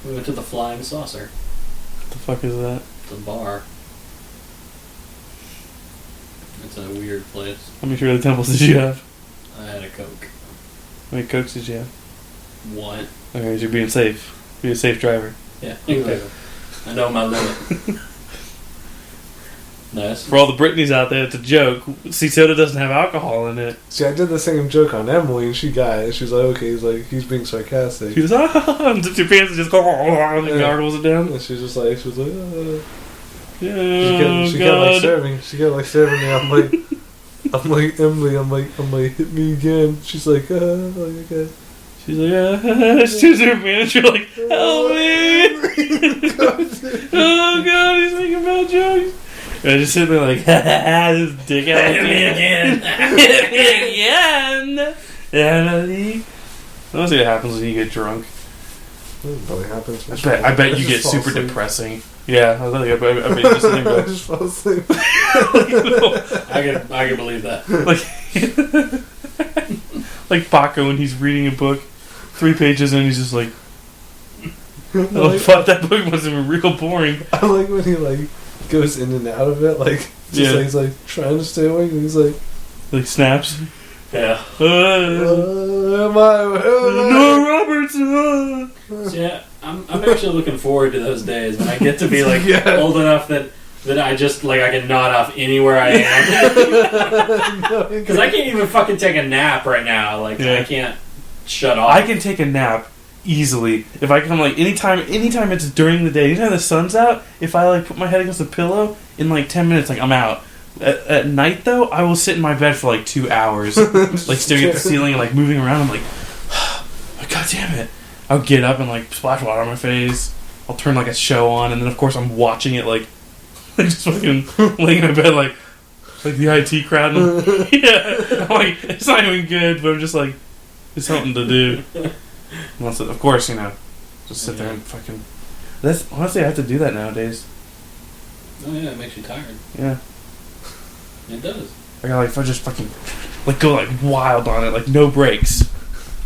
We went to the Flying Saucer, What the fuck is that? the bar. It's a weird place. How many Shirley Temples did you have? I had a Coke. How many Cokes did you have? One. Okay, you're being safe. Be a safe driver. Yeah, exactly. I know my limit. Nice. For all the Britneys out there, it's a joke. See, soda doesn't have alcohol in it. See, I did the same joke on Emily, and she got it. She's like, okay, he's being sarcastic. She goes, and zips your pants and just and gargles it down. And she was like, Yeah, she kept like serving me. I'm like, Emily, I'm like, hit me again. She's like, okay. She's like, yeah. She's her manager, like, help me! Oh god, he's making bad jokes. And I just sit there like, this dick out. Hit me again. Hit me again. Emily. I don't see what happens when you get drunk. That probably happens. I bet you get super depressing. Yeah, I bet you just think I just fall asleep. I can believe that. Like Paco when he's reading a book, 3 pages in, he's just like, oh fuck, that book must have been real boring. I like when he goes in and out of it, he's like trying to stay awake, and he's like snaps. Yeah. No, Roberts. So yeah, I'm actually looking forward to those days when I get to be old enough that I just I can nod off anywhere I am. Because I can't even fucking take a nap right now. I can't shut off. I can take a nap easily if I come anytime it's during the day, anytime the sun's out. If I put my head against the pillow in 10 minutes, I'm out. At night though, I will sit in my bed for 2 hours, staring at the ceiling and moving around. I'm like, oh, god damn it! I'll get up and splash water on my face. I'll turn a show on, and then of course I'm watching it just fucking laying in my bed like the IT crowd. And yeah, I'm it's not even good, but I'm just it's something to do. And also, of course, just sit there and fucking. That's honestly, I have to do that nowadays. Oh yeah, it makes you tired. Yeah. It does. I gotta if I just fucking go wild on it, no breaks.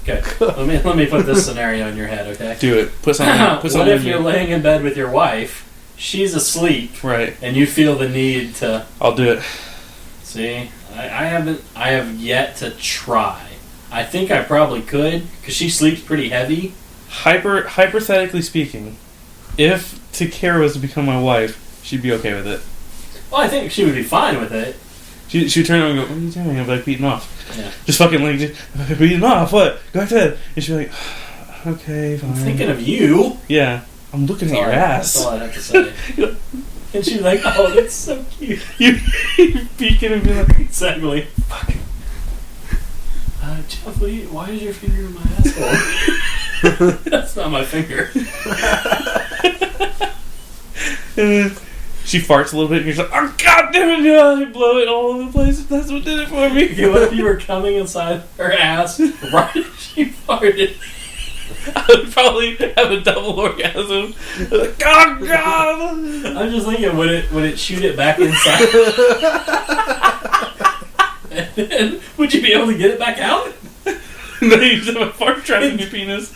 Okay, let me put this scenario in your head. Okay, Do it. Put something. What if you're laying in bed with your wife? She's asleep, right? And you feel the need to. I'll do it. See, I have yet to try. I think I probably could because she sleeps pretty heavy. Hypothetically speaking, if Takara was to become my wife, she'd be okay with it. Well, I think she would be fine with it. She would turn around and go, what are you doing? I'd be beating off. Yeah. Just fucking beating off, what? Go back to bed. And she'd be like, okay, fine. I'm thinking of you. Yeah. I'm looking at your ass. That's all I have to say. And she'd be like, oh, that's so cute. You peeking and be like, exactly. Fuck. Jeff, why is your finger in my asshole? That's not my finger. And then she farts a little bit, and you're just like, oh, god damn it, I blow it all over the place. That's what did it for me. What if you were coming inside her ass right as she farted? I would probably have a double orgasm. Like, oh, god! I'm just thinking, would it shoot it back inside? And then, would you be able to get it back out? No, you just have a fart trap in your penis.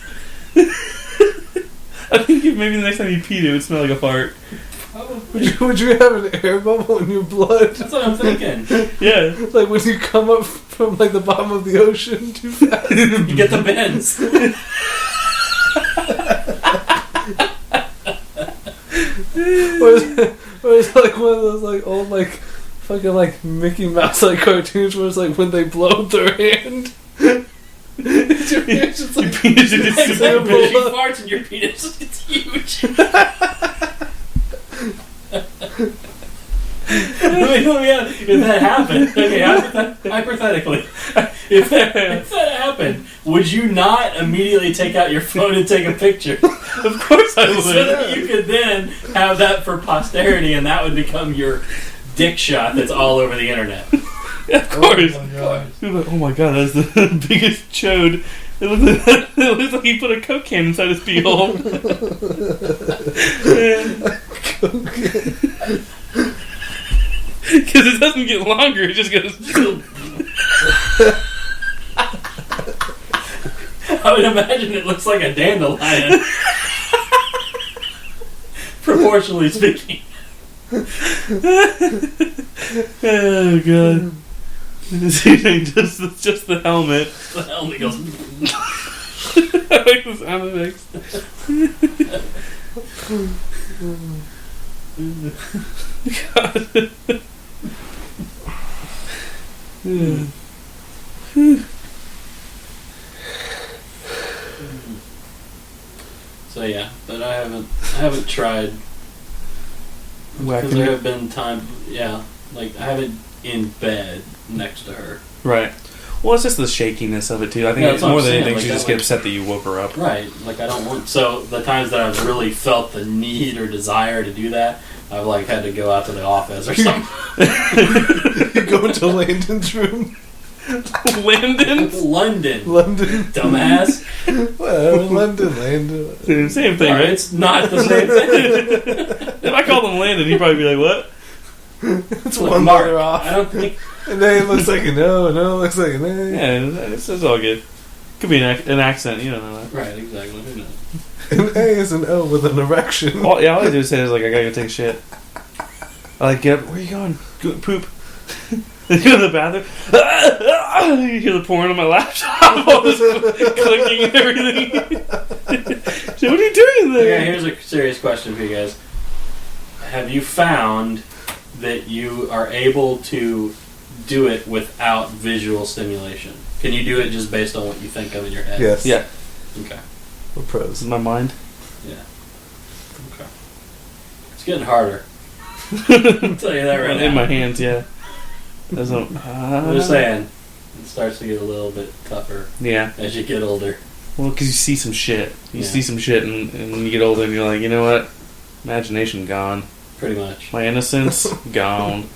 I think maybe the next time you peed, it would smell like a fart. Would you have an air bubble in your blood? That's what I'm thinking. Yeah. When you come up from the bottom of the ocean too fast. You get the bends. Or it's like one of those like old like fucking like Mickey Mouse like cartoons where it's like when they blow up their hand. Your penis just like penis is Exactly. just She farts and your penis is huge. If that happened, okay, hypothetically, if that happened, would you not immediately take out your phone and take a picture? Of course I would. So that you could then have that for posterity, and that would become your dick shot that's all over the internet. Yeah, of course. Oh my god. Oh my god, that's the biggest chode. It looks like he put a Coke can inside his pee hole. Because it doesn't get longer, it just goes. I would imagine it looks like a dandelion. Proportionally speaking. Oh god. just the helmet. The helmet goes. I like the sound effects. God. So yeah, but I haven't tried. Because Whacking there it. have been times, yeah, like I haven't in bed next to her. Right. Well, it's just the shakiness of it too. I think Yeah, it's that's what more I'm than saying, anything, like she that, just like- gets upset that you woke her up. Right, like I don't want. So the times that I've really felt the need or desire to do that, I've like had to go out to the office or something. You go into Landon's room. Landon? London, London. dumbass. Whatever, London, Landon. Same thing, Right, right? it's not the same thing. If I called him Landon, he'd probably be like, what? It's Like one Mark. letter off. I don't think. And then it looks like an O, and O looks like an A. Yeah, it's all good. Could be an accent, you don't know that. Right, exactly. Who knows? An A is an O with an erection. All I do is say is like, I gotta go take a shit. I like, get up, where you going? Go poop. Then go to the bathroom. You hear the porn on my laptop. All this clicking and everything. So what are you doing there? Okay, here's a serious question for you guys. Have you found that you are able to do it without visual stimulation? Can you do it just based on what you think of in your head? Yes. Yeah. Okay. We're This pros. is my mind. Yeah. Okay. It's getting harder. I'll tell you that right In now. my hands, yeah. That's what, I'm just saying, it starts to get a little bit tougher Yeah. as you get older. Well, because you see some shit. You Yeah. see some shit, and when you get older, and you're like, you know what? Imagination gone. Pretty much. My innocence gone.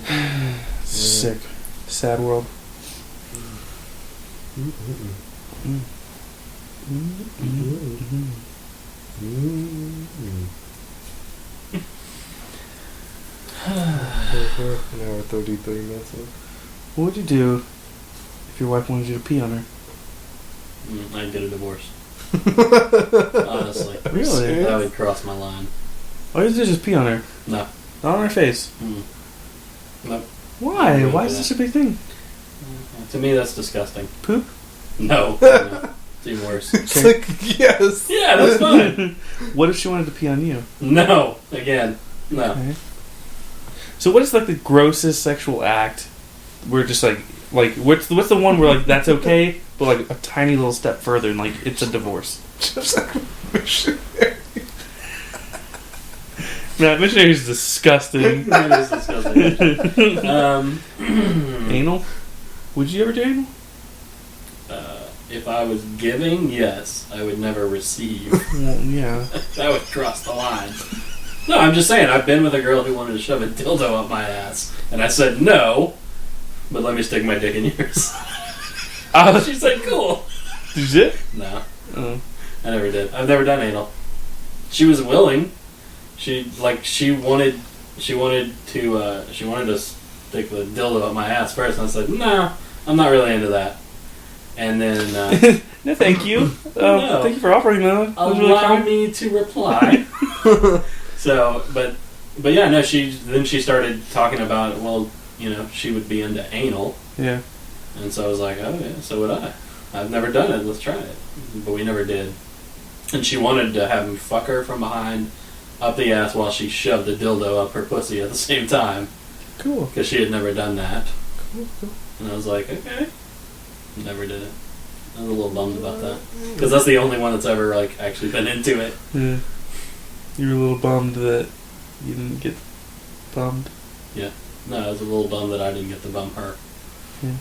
Yeah. Sick. Sad world. An hour 33 minutes. What would you do if your wife wanted you to pee on her? I'd get a divorce. Honestly. Really? That would cross my line. All you have to do is just pee on her. No. Not on her face. Nope. Why? wouldn't Why do is that. this a big thing? To me, that's disgusting. Poop? No. No. It's even worse. It's like, yes. Yeah, that's fine. What if she wanted to pee on you? No. Again. No. Okay. So what is like the grossest sexual act? Where just like what's the one where like that's okay, but like a tiny little step further and like it's a divorce? Just like missionary. Man, missionary is disgusting. That is disgusting. Anal? Would you ever do anal? If I was giving, yes. I would never receive. Well, yeah. That would cross the line. No, I'm just saying, I've been with a girl who wanted to shove a dildo up my ass. And I said, no, but let me stick my dick in yours. She said, cool. Did you? No, Oh. I never did. I've never done anal. She was willing. She wanted to stick the dildo up my ass first. And I said, no, I'm not really into that. And then No, thank you. No. Thank you for offering that. That was really allow kind. me to reply. So, but yeah, no. She started talking about, well, you know, she would be into anal, Yeah. and so I was like, oh yeah, so would I. I've never done it. Let's try it. But we never did. And she wanted to have me fuck her from behind, up the ass while she shoved the dildo up her pussy at the same time. Cool. Because she had never done that. Cool. And I was like, okay. Never did it. I was a little bummed about that. Because that's the only one that's ever, like, actually been into it. Yeah. You were a little bummed that you didn't get bummed. Yeah. No, I was a little bummed that I didn't get to bum her. Yeah.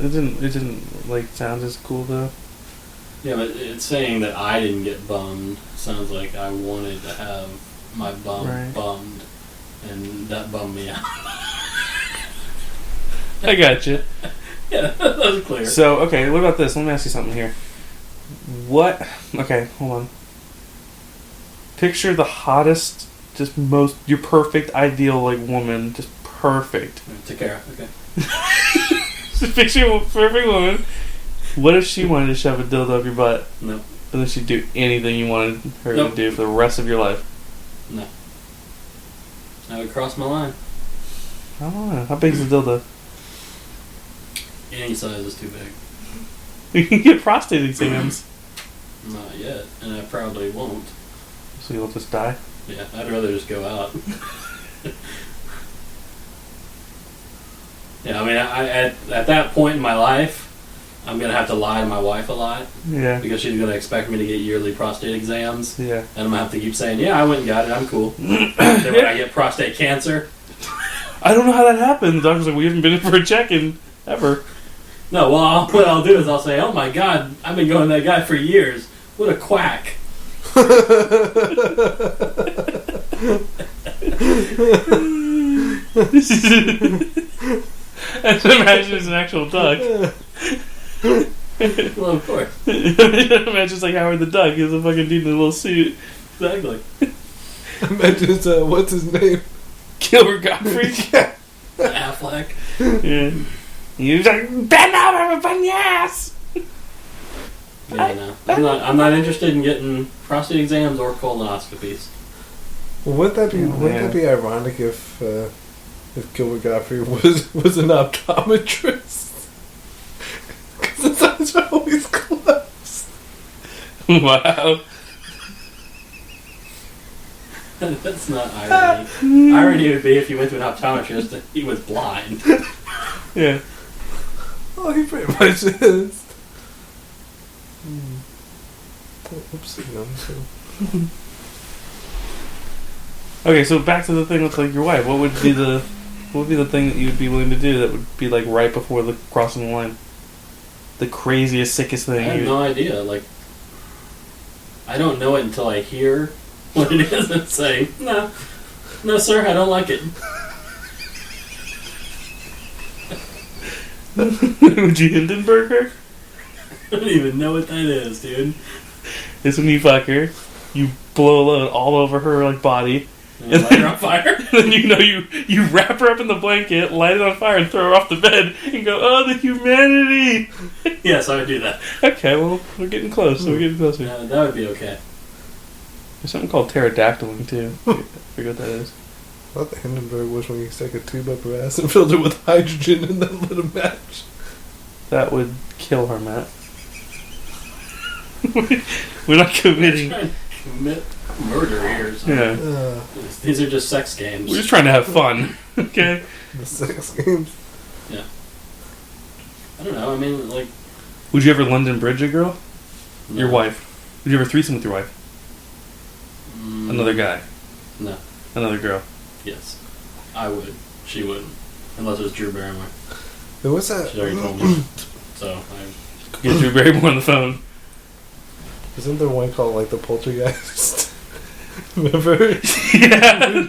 It didn't like sound as cool though. Yeah, but it's saying that I didn't get bummed sounds like I wanted to have my bum bummed, and that bummed me out. I got you. Yeah, that was clear. So, okay, what about this? Let me ask you something here. What? Okay, hold on. Picture the hottest, just most, your perfect, ideal, like, woman, just perfect. Takara, okay. Just picture a perfect woman. What if she wanted to shove a dildo up your butt? No. And then she'd do anything you wanted her Nope. to do for the rest of your life? No. I would cross my line. I don't know. How big is the dildo? Any size is too big. You can get prostate exams. Not yet, and I probably won't. So you'll just die? Yeah, I'd rather just go out. Yeah, I mean, at that point in my life, I'm going to have to lie to my wife a lot. Yeah. Because she's going to expect me to get yearly prostate exams. Yeah. And I'm going to have to keep saying, yeah, I went and got it, I'm cool. Then when I get prostate cancer... I don't know how that happened. The doctor's like, we haven't been in for a check-in ever. No, well, what I'll do is I'll say, oh my god, I've been going to that guy for years. What a quack. I can imagine it's an actual duck. Well, of course. Imagine it's like Howard the Duck. He's a fucking dude in a little suit. Exactly. Imagine it's, what's his name? Gilbert Gottfried. Yeah. Affleck. Yeah. He was like, bend over and bend your ass. Yeah, no. I'm not interested in getting prostate exams or colonoscopies. Well, wouldn't that be ironic if Gilbert Gottfried was an optometrist? Because his eyes are always closed. Wow. That's not irony. Irony would be if you went to an optometrist and he was blind. Yeah. Oh, he pretty much is. Oops, Okay, so back to the thing with like your wife. What would be the thing that you would be willing to do that would be like right before the crossing the line? The craziest, sickest I thing. have no idea. Like, I don't know it until I hear what it is and say, no, sir, I don't like it. Would you Hindenburg her? I don't even know what that is, dude. It's when you fuck her, you blow a load all over her like body, And light her on fire. then you wrap her up in the blanket, light it on fire, and throw her off the bed, and go, oh, the humanity! Yes, I would do that. Okay, well, we're getting close. We're getting closer. Yeah, that would be okay. There's something called pterodactyling, too. I forget what that is. I thought the Hindenburg was when you stick a tube up her ass and filled it with hydrogen and then lit a match. That would kill her, Matt. We're not committing. We're trying to commit murder here. So. Yeah. These are just sex games. We're just trying to have fun. Okay? The sex games. Yeah. I don't know. I mean, like... Would you ever London Bridge a girl? No. Your wife? Would you ever threesome with your wife? Another guy? No. Another girl? Yes. I would. She wouldn't. Unless it was Drew Barrymore. Hey, what's that? She already told me. So, I... Get Drew Barrymore on the phone. Isn't there one called, like, the Poltergeist? Remember? Yeah!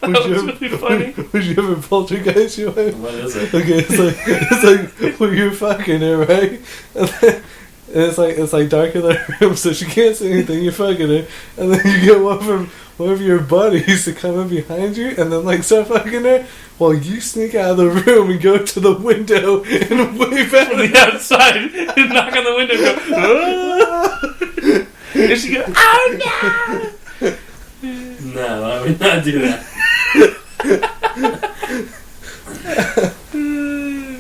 That was really funny. Would you ever poltergeist your wife? What is it? Okay, it's like when you're fucking her, right? And it's like dark in the room, so she can't see anything. You're fucking her, and then you get one of your buddies to come in behind you, and then like start fucking her. While you sneak out of the room and go to the window and wave at From the outside and knock on the window and go, oh! And she go, oh no! No, I would not do that.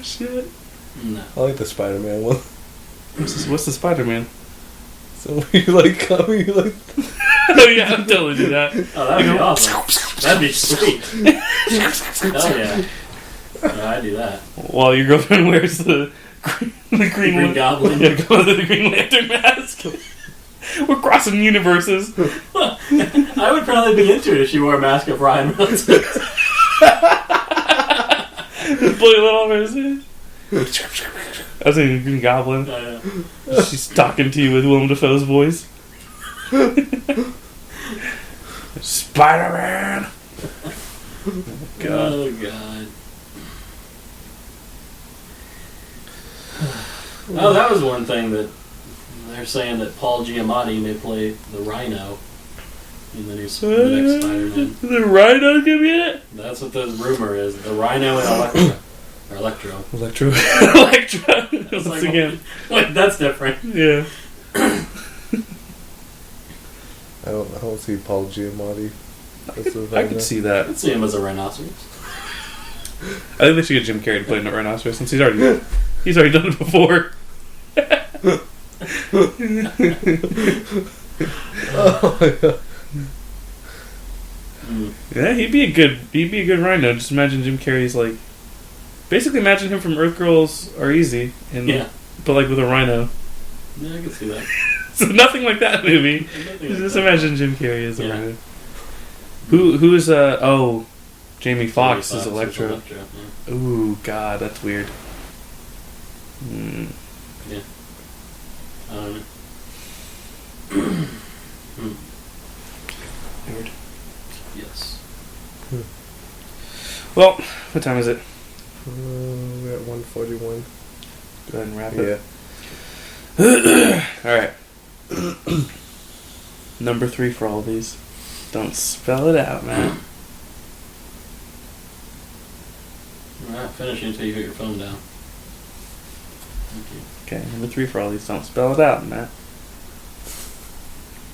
Shit. No. I like the Spider-Man one. What's the Spider-Man? So when you like come, you like Oh yeah, I'll totally do that. Oh, that'd be awesome. That'd be sweet. Hell yeah. Yeah, I'd do that. While your girlfriend wears the green Goblin. Yeah, go with the Green Lantern mask. We're crossing universes. I would probably be into it if she wore a mask of Ryan Reynolds. Blue little person. I was thinking Green Goblin. She's talking to you with Willem Dafoe's voice. Spider-Man. God. Oh, God. Oh, that was one thing that they're saying that Paul Giamatti may play the Rhino in the next Spider-Man. The Rhino gonna be in it? That's what the rumor is. The Rhino and Electra. Or Electro. Electra. Once Once again. Wait, that's different. Yeah. I don't see Paul Giamatti. I could see that. I'd see him as a rhinoceros. I think they should get Jim Carrey to play a rhinoceros since he's already done it before. Oh my God. Yeah, he'd be a good rhino. Just imagine Jim Carrey's like, basically imagine him from Earth Girls Are Easy, but like with a rhino. Yeah, I can see that. So nothing like that movie. Just imagine Jim Carrey as a rhino. Who's Jamie Foxx is Electro. Yeah. Ooh, God, that's weird. Yeah. I don't know. Weird. Yes. Well, what time is it? We're at 1:41. Go ahead and wrap it. Yeah. Alright. Number 3 for all these. Don't spell it out, man. We're not finishing until you put your phone down. Thank you. Okay, number 3 for all these. Don't spell it out, man.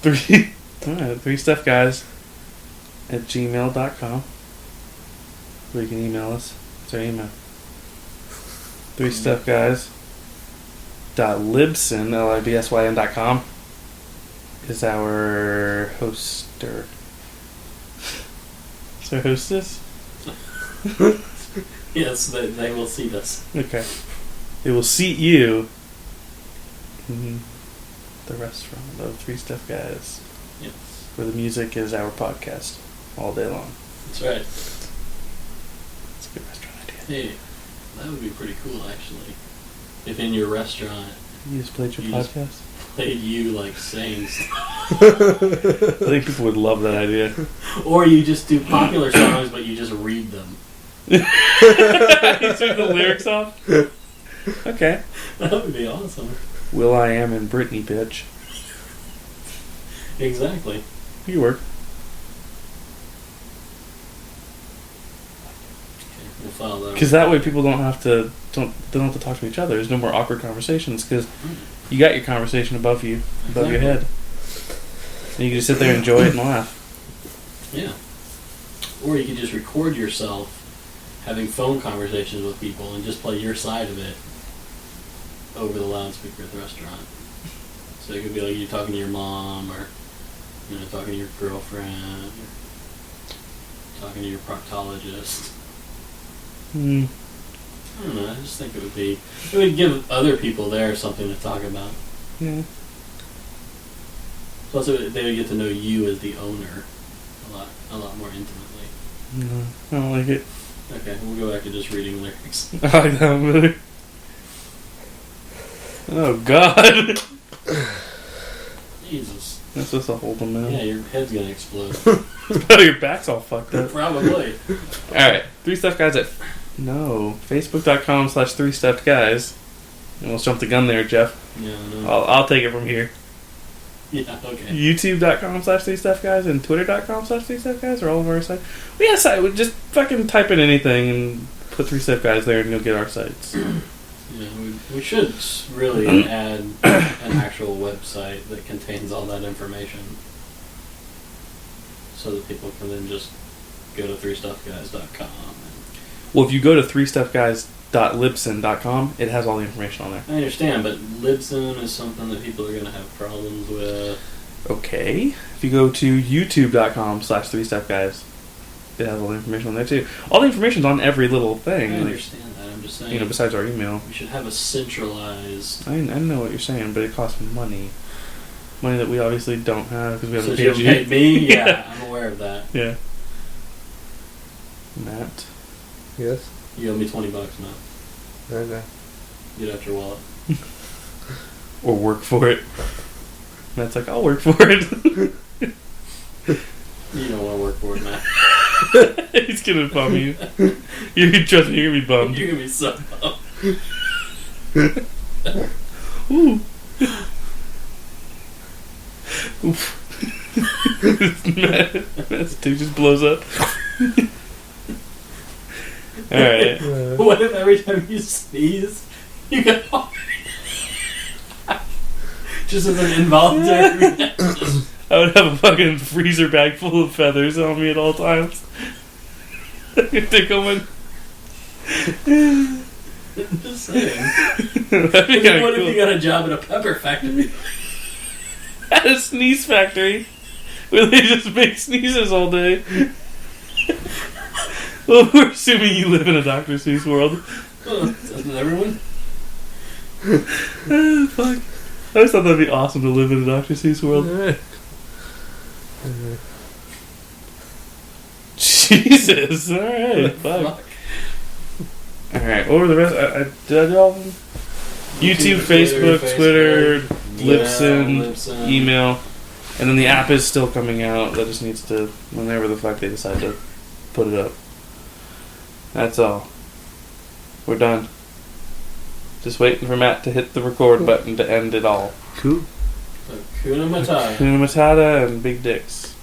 3 stuffguys at gmail.com. Where you can email us. It's our email. 3stuffguys.libsyn, libsyn.com is our hoster. Is our hostess? Yes, they will see this. Okay. They will seat you in the restaurant of 3 Stuff Guys. Yes. Where the music is our podcast all day long. That's right. It's a good restaurant idea. Hey, that would be pretty cool, actually. If in your restaurant, You just played your podcast? played you, like, saying stuff. I think people would love that idea. Or you just do popular songs, but you just read them. You took the lyrics off? Okay. That would be awesome. Will I Am and Britney, bitch. Exactly. You work. Okay, we'll follow that. Because that way people don't have to talk to each other. There's no more awkward conversations because you got your conversation above your head. And you can just sit there and enjoy it and laugh. Yeah. Or you could just record yourself having phone conversations with people and just play your side of it over the loudspeaker at the restaurant. So it could be like you talking to your mom, or talking to your girlfriend, or talking to your proctologist. I don't know. I just think it would give other people there something to talk about. Yeah. Plus, they would get to know you as the owner a lot more intimately. No, I don't like it. Okay, we'll go back to just reading lyrics. I like that movie. Oh, God. Jesus. That's just a hold them in. Yeah, your head's gonna explode. Your back's all fucked up. Probably. Alright, 3 Stuff Guys at... No, Facebook.com/3 Stuffed Guys. You almost jumped the gun there, Jeff. Yeah, I know. I'll take it from here. Yeah, okay. YouTube.com/3 Stuff Guys and Twitter.com/3 Stuff Guys are all of our sites. We have a site. Just fucking type in anything and put 3 Stuff Guys there and you'll get our sites. Yeah, we should really add an actual website that contains all that information, so that people can then just go to 3stuffguys.com. Well, if you go to 3stuffguys.libsyn.com, it has all the information on there. I understand, but Libsyn is something that people are going to have problems with. Okay. If you go to youtube.com/3stepguys, it has all the information on there too. All the information's on every little thing. I like, understand that. I'm just saying. you know, besides our email. We should have a centralized. I know what you're saying, but it costs money. Money that we obviously don't have because we haven't So paid you you. paid me? Yeah, I'm aware of that. Yeah. Matt. Yes. You owe me $20, Matt. I know. Get out your wallet. Or work for it. Matt's like, I'll work for it. You don't want to work for it, Matt. He's gonna bum you. You trust me, you're gonna be bummed. You're gonna be so bummed. Ooh. Oof. Matt's dick just blows up. Alright. What if every time you sneeze, you get just as an involuntary reaction? I would have a fucking freezer bag full of feathers on me at all times. You think I'm Just saying. That'd be kinda What cool. if you got a job at a pepper factory? At a sneeze factory where they just make sneezes all day. Well, we're assuming you live in a Dr. Seuss world. Doesn't everyone? Fuck. I always thought that'd be awesome to live in a Dr. Seuss world. Jesus. Alright. Fuck. Alright, what were the rest? Did I do all of them? YouTube, Facebook, Twitter, Libsyn, email. And then the app is still coming out. That just needs to, whenever the fuck they decide to put it up. That's all. We're done. Just waiting for Matt to hit the record button to end it all. Cool. Hakuna Matata. Hakuna Matata and big dicks.